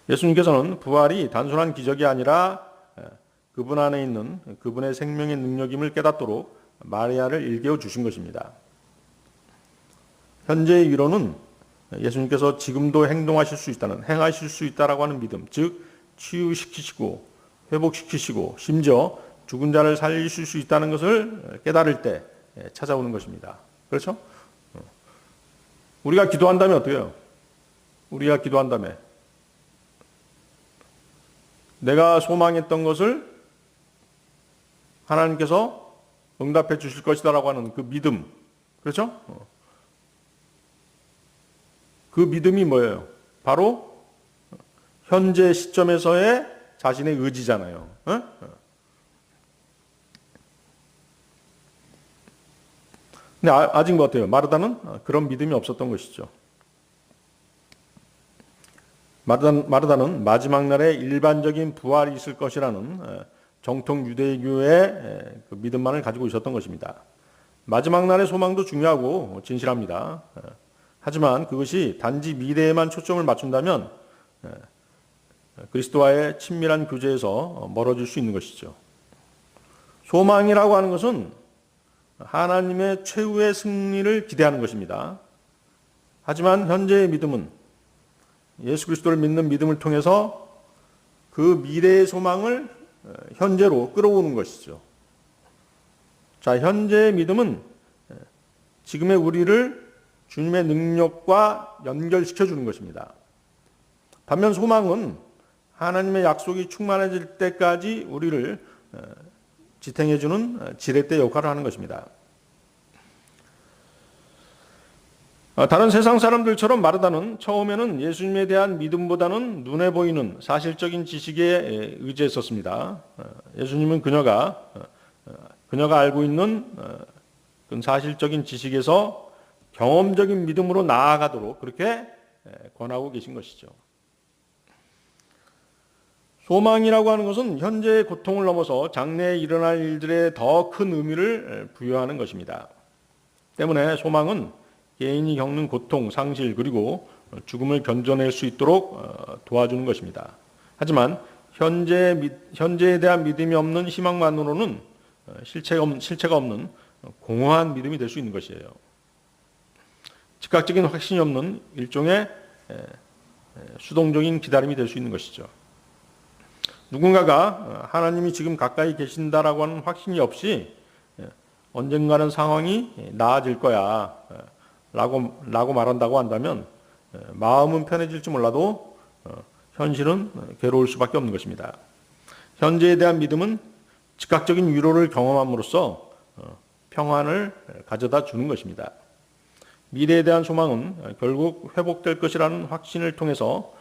예수님께서는 부활이 단순한 기적이 아니라 그분 안에 있는 그분의 생명의 능력임을 깨닫도록 마리아를 일깨워 주신 것입니다. 현재의 위로는 예수님께서 지금도 행동하실 수 있다는, 행하실 수 있다라고 하는 믿음, 즉 치유시키시고 회복시키시고 심지어 죽은 자를 살리실 수 있다는 것을 깨달을 때 찾아오는 것입니다. 그렇죠? 우리가 기도한다면 어떻게 해요? 우리가 기도한다면 내가 소망했던 것을 하나님께서 응답해 주실 것이다라고 하는 그 믿음, 그렇죠? 그 믿음이 뭐예요? 바로 현재 시점에서의 자신의 의지잖아요. 근데 아직 뭐 어때요? 마르다는 그런 믿음이 없었던 것이죠. 마르다는 마지막 날에 일반적인 부활이 있을 것이라는 정통 유대교의 그 믿음만을 가지고 있었던 것입니다. 마지막 날의 소망도 중요하고 진실합니다. 하지만 그것이 단지 미래에만 초점을 맞춘다면 그리스도와의 친밀한 교제에서 멀어질 수 있는 것이죠. 소망이라고 하는 것은 하나님의 최후의 승리를 기대하는 것입니다. 하지만 현재의 믿음은 예수 그리스도를 믿는 믿음을 통해서 그 미래의 소망을 현재로 끌어오는 것이죠. 자, 현재의 믿음은 지금의 우리를 주님의 능력과 연결시켜 주는 것입니다. 반면 소망은 하나님의 약속이 충만해질 때까지 우리를 지탱해 주는 지렛대 역할을 하는 것입니다. 다른 세상 사람들처럼 마르다는 처음에는 예수님에 대한 믿음보다는 눈에 보이는 사실적인 지식에 의지했었습니다. 예수님은 그녀가 알고 있는 그 사실적인 지식에서 경험적인 믿음으로 나아가도록 그렇게 권하고 계신 것이죠. 소망이라고 하는 것은 현재의 고통을 넘어서 장래에 일어날 일들에 더 큰 의미를 부여하는 것입니다. 때문에 소망은 개인이 겪는 고통, 상실 그리고 죽음을 견뎌낼 수 있도록 도와주는 것입니다. 하지만 현재에 대한 믿음이 없는 희망만으로는 실체가 없는 공허한 믿음이 될 수 있는 것이에요. 즉각적인 확신이 없는 일종의 수동적인 기다림이 될 수 있는 것이죠. 누군가가 하나님이 지금 가까이 계신다라고 하는 확신이 없이 언젠가는 상황이 나아질 거야 라고 말한다고 한다면 마음은 편해질지 몰라도 현실은 괴로울 수밖에 없는 것입니다. 현재에 대한 믿음은 즉각적인 위로를 경험함으로써 평안을 가져다 주는 것입니다. 미래에 대한 소망은 결국 회복될 것이라는 확신을 통해서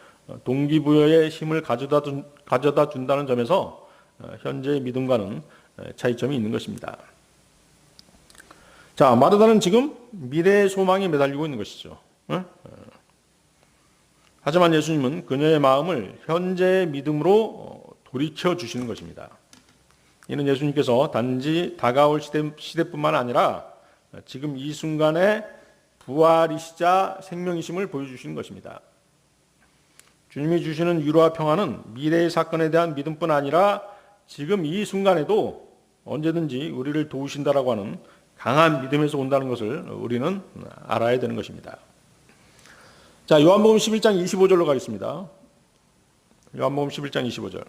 동기부여의 힘을 가져다 준다는 점에서 현재의 믿음과는 차이점이 있는 것입니다. 자, 마르다는 지금 미래의 소망에 매달리고 있는 것이죠. 하지만 예수님은 그녀의 마음을 현재의 믿음으로 돌이켜 주시는 것입니다. 이는 예수님께서 단지 다가올 시대뿐만 아니라 지금 이 순간에 부활이시자 생명이심을 보여주시는 것입니다. 주님이 주시는 위로와 평안은 미래의 사건에 대한 믿음뿐 아니라 지금 이 순간에도 언제든지 우리를 도우신다라고 하는 강한 믿음에서 온다는 것을 우리는 알아야 되는 것입니다. 자, 요한복음 11장 25절로 가겠습니다. 요한복음 11장 25절.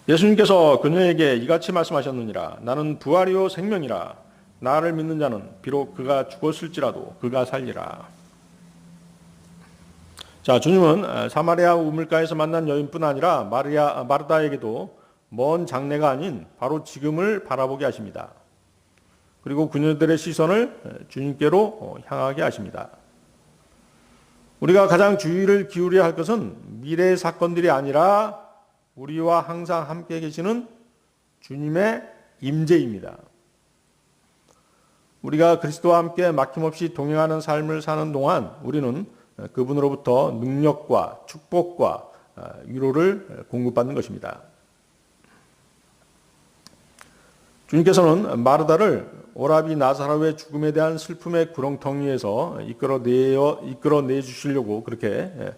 예수님께서 그녀에게 이같이 말씀하셨느니라. 나는 부활이요 생명이라. 나를 믿는 자는 비록 그가 죽었을지라도 그가 살리라. 자, 주님은 사마리아 우물가에서 만난 여인뿐 아니라 마르다에게도 먼 장래가 아닌 바로 지금을 바라보게 하십니다. 그리고 그녀들의 시선을 주님께로 향하게 하십니다. 우리가 가장 주의를 기울여야 할 것은 미래의 사건들이 아니라 우리와 항상 함께 계시는 주님의 임재입니다. 우리가 그리스도와 함께 막힘없이 동행하는 삶을 사는 동안 우리는 그분으로부터 능력과 축복과 위로를 공급받는 것입니다. 주님께서는 마르다를 오라비 나사로의 죽음에 대한 슬픔의 구렁텅이에서 이끌어내 주시려고 그렇게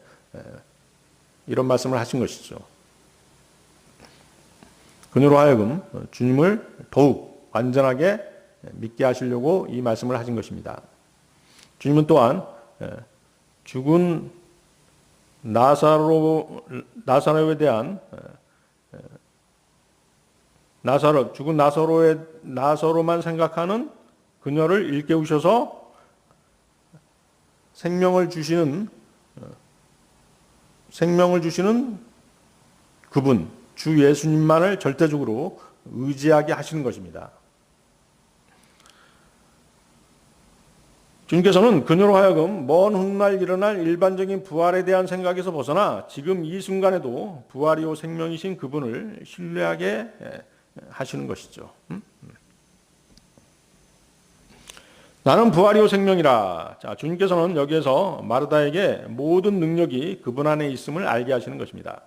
이런 말씀을 하신 것이죠. 그녀로 하여금 주님을 더욱 완전하게 믿게 하시려고 이 말씀을 하신 것입니다. 주님은 또한 죽은 나사로에 대한 죽은 나사로만 생각하는 그녀를 일깨우셔서 생명을 주시는 그분 주 예수님만을 절대적으로 의지하게 하시는 것입니다. 주님께서는 그녀로 하여금 먼 훗날 일어날 일반적인 부활에 대한 생각에서 벗어나 지금 이 순간에도 부활이요 생명이신 그분을 신뢰하게 하시는 것이죠. 나는 부활이요 생명이라. 자, 주님께서는 여기에서 마르다에게 모든 능력이 그분 안에 있음을 알게 하시는 것입니다.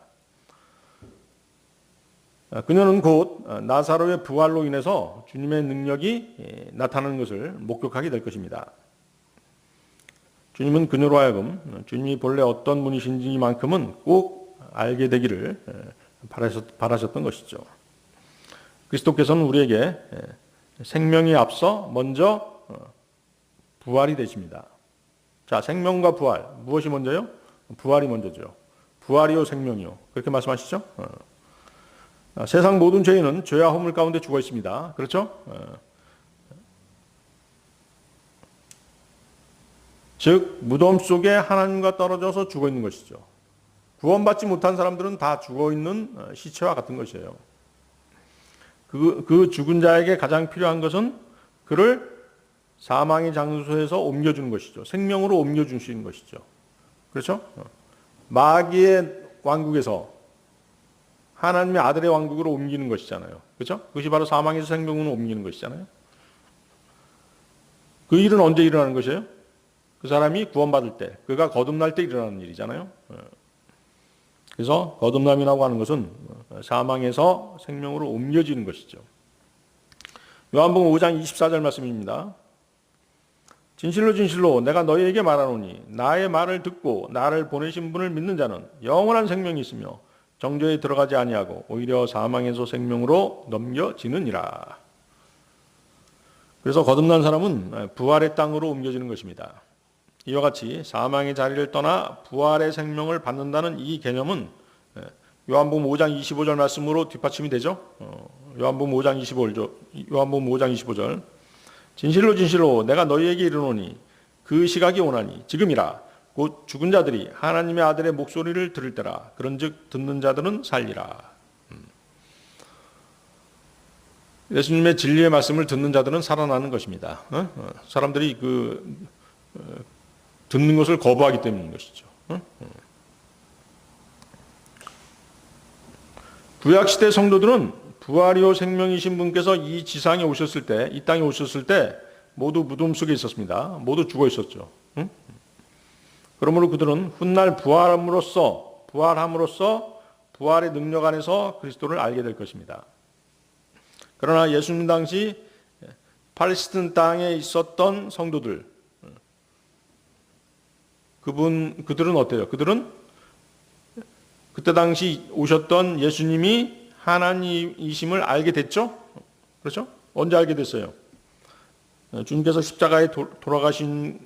그녀는 곧 나사로의 부활로 인해서 주님의 능력이 나타나는 것을 목격하게 될 것입니다. 주님은 그녀로 하여금 주님이 본래 어떤 분이신지만큼은 꼭 알게 되기를 바라셨던 것이죠. 그리스도께서는 우리에게 생명이 앞서 먼저 부활이 되십니다. 자, 생명과 부활, 무엇이 먼저요? 부활이 먼저죠. 부활이요 생명이요. 그렇게 말씀하시죠? 세상 모든 죄인은 죄와 허물 가운데 죽어 있습니다. 그렇죠? 즉 무덤 속에 하나님과 떨어져서 죽어 있는 것이죠. 구원받지 못한 사람들은 다 죽어 있는 시체와 같은 것이에요. 그 죽은 자에게 가장 필요한 것은 그를 사망의 장소에서 옮겨주는 것이죠. 생명으로 옮겨주시는 것이죠. 그렇죠? 마귀의 왕국에서 하나님의 아들의 왕국으로 옮기는 것이잖아요. 그렇죠? 그것이 바로 사망에서 생명으로 옮기는 것이잖아요. 그 일은 언제 일어나는 것이에요? 그 사람이 구원받을 때, 그가 거듭날 때 일어나는 일이잖아요. 그래서 거듭남이라고 하는 것은 사망에서 생명으로 옮겨지는 것이죠. 요한복음 5장 24절 말씀입니다. 진실로 진실로 내가 너희에게 말하노니 나의 말을 듣고 나를 보내신 분을 믿는 자는 영원한 생명이 있으며 정죄에 들어가지 아니하고 오히려 사망에서 생명으로 넘겨지느니라. 그래서 거듭난 사람은 부활의 땅으로 옮겨지는 것입니다. 이와 같이 사망의 자리를 떠나 부활의 생명을 받는다는 이 개념은 요한복음 5장 25절 말씀으로 뒷받침이 되죠. 요한복음 5장 25절. 진실로 진실로 내가 너희에게 이르노니 그 시각이 오나니 지금이라 곧 죽은 자들이 하나님의 아들의 목소리를 들을 때라. 그런즉 듣는 자들은 살리라. 예수님의 진리의 말씀을 듣는 자들은 살아나는 것입니다. 사람들이 듣는 것을 거부하기 때문인 것이죠. 구약시대 성도들은 부활이요 생명이신 분께서 이 지상에 오셨을 때, 이 땅에 오셨을 때 모두 무덤 속에 있었습니다. 모두 죽어 있었죠. 그러므로 그들은 훗날 부활함으로써 부활의 능력 안에서 그리스도를 알게 될 것입니다. 그러나 예수님 당시 팔레스틴 땅에 있었던 성도들, 그들은 어때요? 그들은 그때 당시 오셨던 예수님이 하나님이심을 알게 됐죠? 그렇죠? 언제 알게 됐어요? 주님께서 십자가에 돌아가신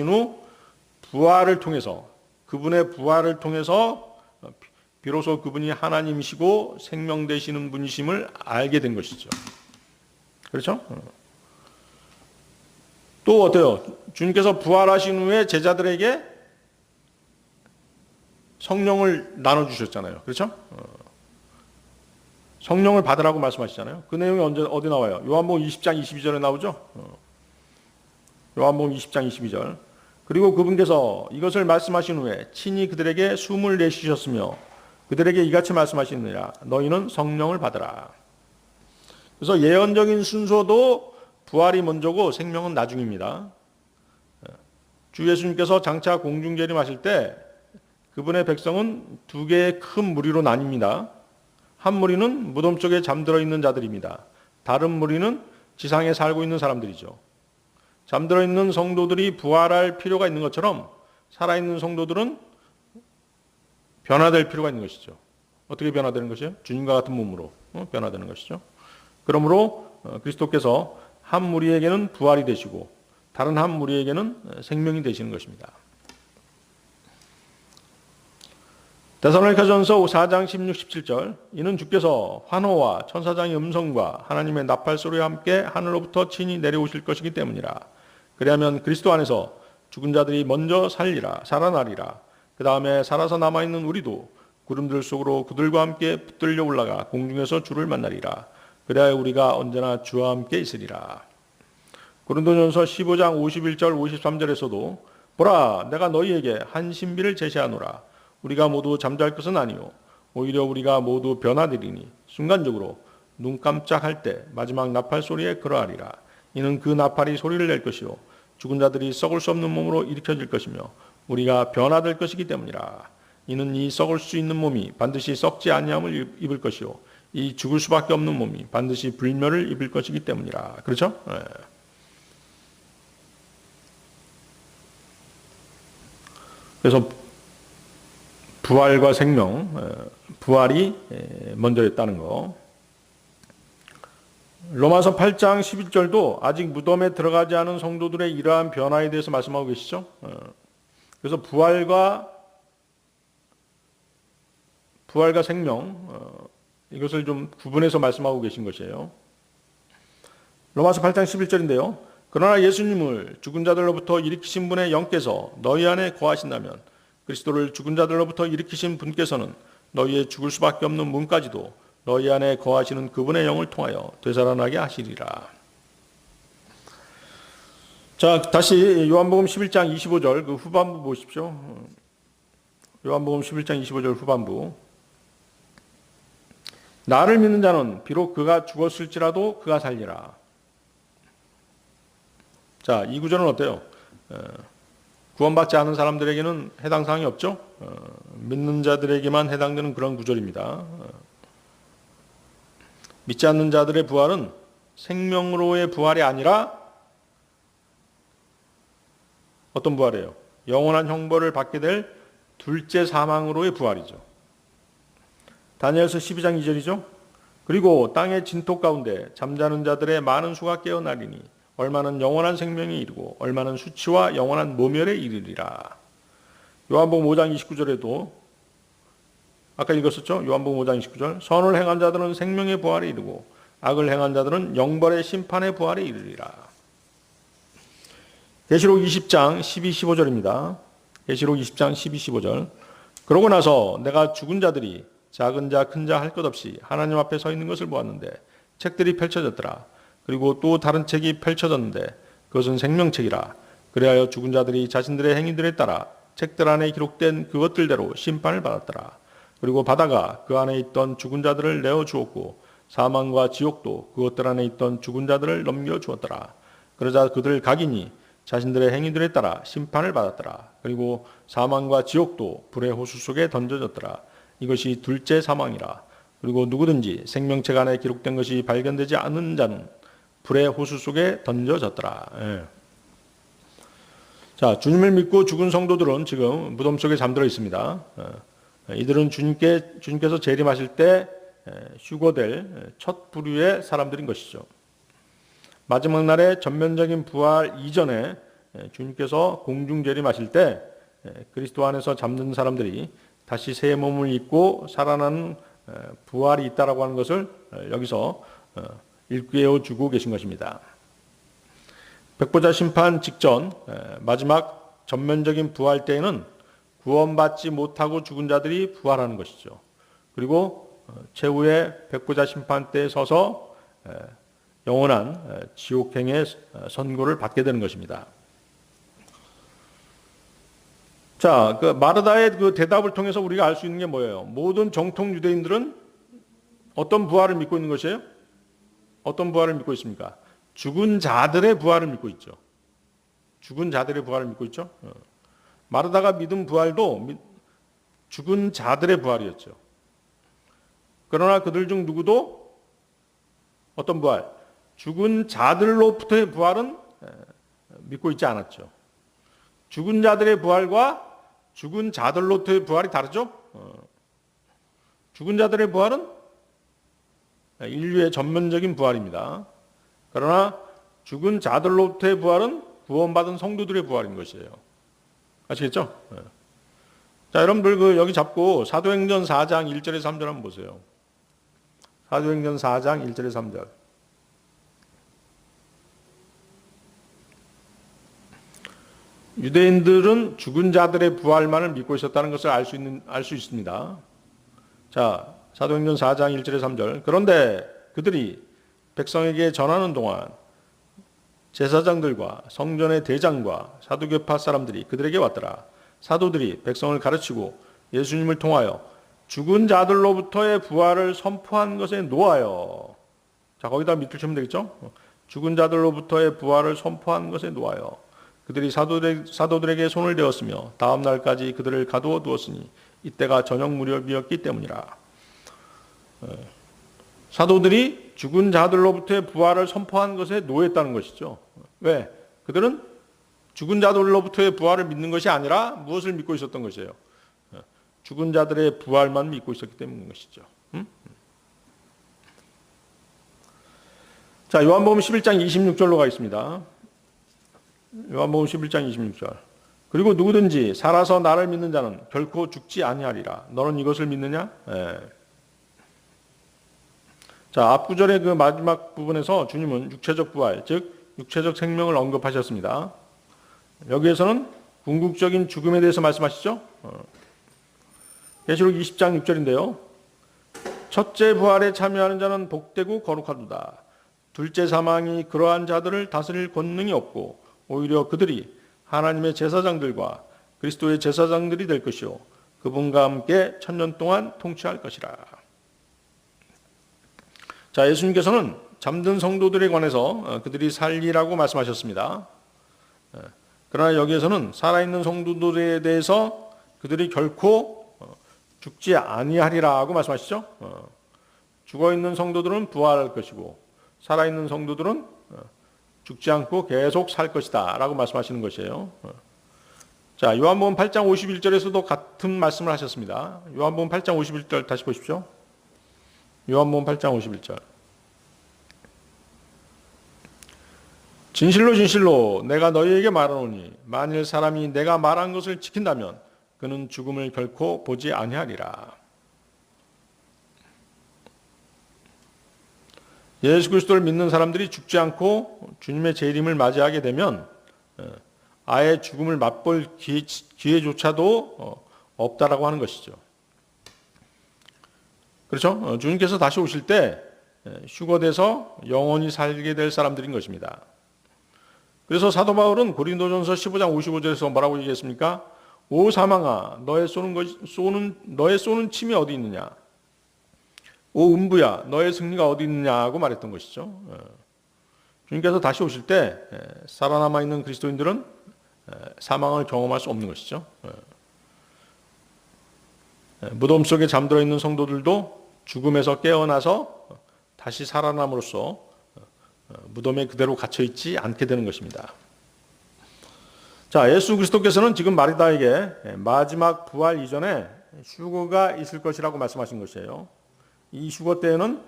후 부활을 통해서, 그분의 부활을 통해서 비로소 그분이 하나님이시고 생명 되시는 분이심을 알게 된 것이죠. 그렇죠? 또 어때요? 주님께서 부활하신 후에 제자들에게 성령을 나눠주셨잖아요. 그렇죠? 성령을 받으라고 말씀하시잖아요. 그 내용이 어디 나와요? 요한복음 20장 22절에 나오죠? 요한복음 20장 22절. 그리고 그분께서 이것을 말씀하신 후에 친히 그들에게 숨을 내쉬셨으며 그들에게 이같이 말씀하시느니라. 너희는 성령을 받으라. 그래서 예언적인 순서도 부활이 먼저고 생명은 나중입니다. 주 예수님께서 장차 공중재림하실 때 그분의 백성은 두 개의 큰 무리로 나뉩니다. 한 무리는 무덤 속에 잠들어 있는 자들입니다. 다른 무리는 지상에 살고 있는 사람들이죠. 잠들어 있는 성도들이 부활할 필요가 있는 것처럼 살아있는 성도들은 변화될 필요가 있는 것이죠. 어떻게 변화되는 것이에요? 주님과 같은 몸으로 변화되는 것이죠. 그러므로 그리스도께서 한 무리에게는 부활이 되시고 다른 한 무리에게는 생명이 되시는 것입니다. 데살로니가전서 4장 16, 17절. 이는 주께서 환호와 천사장의 음성과 하나님의 나팔 소리와 함께 하늘로부터 친히 내려오실 것이기 때문이라. 그리하면 그리스도 안에서 죽은 자들이 먼저 살아나리라. 그 다음에 살아서 남아있는 우리도 구름들 속으로 그들과 함께 붙들려 올라가 공중에서 주를 만나리라. 그래야 우리가 언제나 주와 함께 있으리라. 고린도전서 15장 51절 53절에서도 보라 내가 너희에게 한 신비를 제시하노라. 우리가 모두 잠잘 것은 아니요 오히려 우리가 모두 변화되리니 순간적으로 눈 깜짝할 때 마지막 나팔 소리에 그러하리라. 이는 그 나팔이 소리를 낼 것이요 죽은 자들이 썩을 수 없는 몸으로 일으켜질 것이며 우리가 변화될 것이기 때문이라. 이는 이 썩을 수 있는 몸이 반드시 썩지 아니함을 입을 것이요 이 죽을 수밖에 없는 몸이 반드시 불멸을 입을 것이기 때문이라. 그렇죠? 예. 그래서 부활과 생명, 부활이 먼저였다는 거. 로마서 8장 11절도 아직 무덤에 들어가지 않은 성도들의 이러한 변화에 대해서 말씀하고 계시죠. 그래서 부활과 생명, 이것을 좀 구분해서 말씀하고 계신 것이에요. 로마서 8장 11절인데요. 그러나 예수님을 죽은 자들로부터 일으키신 분의 영께서 너희 안에 거하신다면 그리스도를 죽은 자들로부터 일으키신 분께서는 너희의 죽을 수밖에 없는 몸까지도 너희 안에 거하시는 그분의 영을 통하여 되살아나게 하시리라. 자, 다시 요한복음 11장 25절 그 후반부 보십시오. 요한복음 11장 25절 후반부. 나를 믿는 자는 비록 그가 죽었을지라도 그가 살리라. 자, 이 구절은 어때요? 구원받지 않은 사람들에게는 해당 사항이 없죠? 믿는 자들에게만 해당되는 그런 구절입니다. 믿지 않는 자들의 부활은 생명으로의 부활이 아니라 어떤 부활이에요? 영원한 형벌을 받게 될 둘째 사망으로의 부활이죠. 다니엘서 12장 2절이죠. 그리고 땅의 진토 가운데 잠자는 자들의 많은 수가 깨어나리니 얼마는 영원한 생명에 이르고 얼마는 수치와 영원한 모멸에 이르리라. 요한복음 5장 29절에도 아까 읽었었죠? 요한복음 5장 29절. 선을 행한 자들은 생명의 부활에 이르고 악을 행한 자들은 영벌의 심판의 부활에 이르리라. 계시록 20장 12, 15절입니다. 계시록 20장 12, 15절. 그러고 나서 내가 죽은 자들이 작은 자 큰 자 할 것 없이 하나님 앞에 서 있는 것을 보았는데 책들이 펼쳐졌더라. 그리고 또 다른 책이 펼쳐졌는데 그것은 생명책이라. 그리하여 죽은 자들이 자신들의 행위들에 따라 책들 안에 기록된 그것들대로 심판을 받았더라. 그리고 바다가 그 안에 있던 죽은 자들을 내어 주었고 사망과 지옥도 그것들 안에 있던 죽은 자들을 넘겨 주었더라. 그러자 그들 각인이 자신들의 행위들에 따라 심판을 받았더라. 그리고 사망과 지옥도 불의 호수 속에 던져졌더라. 이것이 둘째 사망이라. 그리고 누구든지 생명책 안에 기록된 것이 발견되지 않은 자는 불의 호수 속에 던져졌더라. 예. 자, 주님을 믿고 죽은 성도들은 지금 무덤 속에 잠들어 있습니다. 이들은 주님께서 재림하실 때 휴거될 첫 부류의 사람들인 것이죠. 마지막 날의 전면적인 부활 이전에 주님께서 공중 재림하실 때 그리스도 안에서 잠든 사람들이 다시 새 몸을 입고 살아나는 부활이 있다라고 하는 것을 여기서 일깨워 주고 계신 것입니다. 백보자 심판 직전 마지막 전면적인 부활 때에는 구원받지 못하고 죽은 자들이 부활하는 것이죠. 그리고 최후의 백보자 심판 때에 서서 영원한 지옥행의 선고를 받게 되는 것입니다. 자, 그 마르다의 그 대답을 통해서 우리가 알 수 있는 게 뭐예요? 모든 정통 유대인들은 어떤 부활을 믿고 있는 것이에요? 어떤 부활을 믿고 있습니까? 죽은 자들의 부활을 믿고 있죠. 죽은 자들의 부활을 믿고 있죠. 마르다가 믿은 부활도 죽은 자들의 부활이었죠. 그러나 그들 중 누구도 어떤 부활? 죽은 자들로부터의 부활은 믿고 있지 않았죠. 죽은 자들의 부활과 죽은 자들로부터의 부활이 다르죠. 죽은 자들의 부활은 인류의 전면적인 부활입니다. 그러나 죽은 자들로부터의 부활은 구원받은 성도들의 부활인 것이에요. 아시겠죠? 자, 여러분들 여기 잡고 사도행전 4장 1절에서 3절 한번 보세요. 사도행전 4장 1절에서 3절. 유대인들은 죽은 자들의 부활만을 믿고 있었다는 것을 알 수 있습니다. 자, 사도행전 4장 1절에서 3절. 그런데 그들이 백성에게 전하는 동안 제사장들과 성전의 대장과 사두개파 사람들이 그들에게 왔더라. 사도들이 백성을 가르치고 예수님을 통하여 죽은 자들로부터의 부활을 선포한 것에 놓아요. 자, 거기다 밑줄 치면 되겠죠? 죽은 자들로부터의 부활을 선포한 것에 놓아요. 그들이 사도들에게 손을 대었으며 다음 날까지 그들을 가두어 두었으니 이때가 저녁 무렵이었기 때문이라. 사도들이 죽은 자들로부터의 부활을 선포한 것에 노했다는 것이죠. 왜? 그들은 죽은 자들로부터의 부활을 믿는 것이 아니라 무엇을 믿고 있었던 것이에요? 죽은 자들의 부활만 믿고 있었기 때문인 것이죠. 자, 요한복음 11장 26절로 가겠습니다. 요한복음 11장 26절. 그리고 누구든지 살아서 나를 믿는 자는 결코 죽지 아니하리라. 너는 이것을 믿느냐? 예. 자, 앞 구절의 그 마지막 부분에서 주님은 육체적 부활, 즉 육체적 생명을 언급하셨습니다. 여기에서는 궁극적인 죽음에 대해서 말씀하시죠. 계시록 20장 6절인데요. 첫째 부활에 참여하는 자는 복되고 거룩하도다. 둘째 사망이 그러한 자들을 다스릴 권능이 없고 오히려 그들이 하나님의 제사장들과 그리스도의 제사장들이 될 것이요 그분과 함께 천년 동안 통치할 것이라. 자, 예수님께서는 잠든 성도들에 관해서 그들이 살리라고 말씀하셨습니다. 그러나 여기에서는 살아있는 성도들에 대해서 그들이 결코 죽지 아니하리라고 말씀하시죠. 죽어있는 성도들은 부활할 것이고 살아있는 성도들은 죽지 않고 계속 살 것이다 라고 말씀하시는 것이에요. 자, 요한복음 8장 51절에서도 같은 말씀을 하셨습니다. 요한복음 8장 51절 다시 보십시오. 요한복음 8장 51절. 진실로 진실로 내가 너희에게 말하노니 만일 사람이 내가 말한 것을 지킨다면 그는 죽음을 결코 보지 아니하리라. 예수 그리스도를 믿는 사람들이 죽지 않고 주님의 재림을 맞이하게 되면 아예 죽음을 맛볼 기회조차도 없다라고 하는 것이죠. 그렇죠? 주님께서 다시 오실 때 휴거돼서 영원히 살게 될 사람들인 것입니다. 그래서 사도 바울은 고린도전서 15장 55절에서 뭐라고 얘기했습니까? 오 사망아, 너의 쏘는 침이 어디 있느냐? 오 음부야, 너의 승리가 어디 있느냐고 말했던 것이죠. 주님께서 다시 오실 때 살아남아 있는 그리스도인들은 사망을 경험할 수 없는 것이죠. 무덤 속에 잠들어 있는 성도들도 죽음에서 깨어나서 다시 살아남으로써 무덤에 그대로 갇혀 있지 않게 되는 것입니다. 자, 예수 그리스도께서는 지금 마리다에게 마지막 부활 이전에 휴거가 있을 것이라고 말씀하신 것이에요. 이 휴거 때에는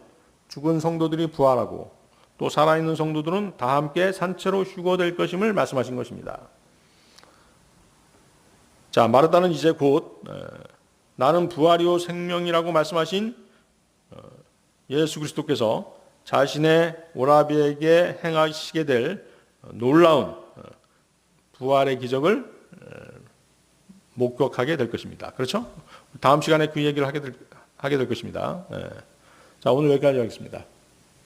죽은 성도들이 부활하고 또 살아있는 성도들은 다 함께 산채로 휴거될 것임을 말씀하신 것입니다. 자, 마르다는 이제 곧 나는 부활이요 생명이라고 말씀하신 예수 그리스도께서 자신의 오라비에게 행하시게 될 놀라운 부활의 기적을 목격하게 될 것입니다. 그렇죠? 다음 시간에 그 얘기를 하게 될 것입니다. 자, 오늘 여기까지 하겠습니다.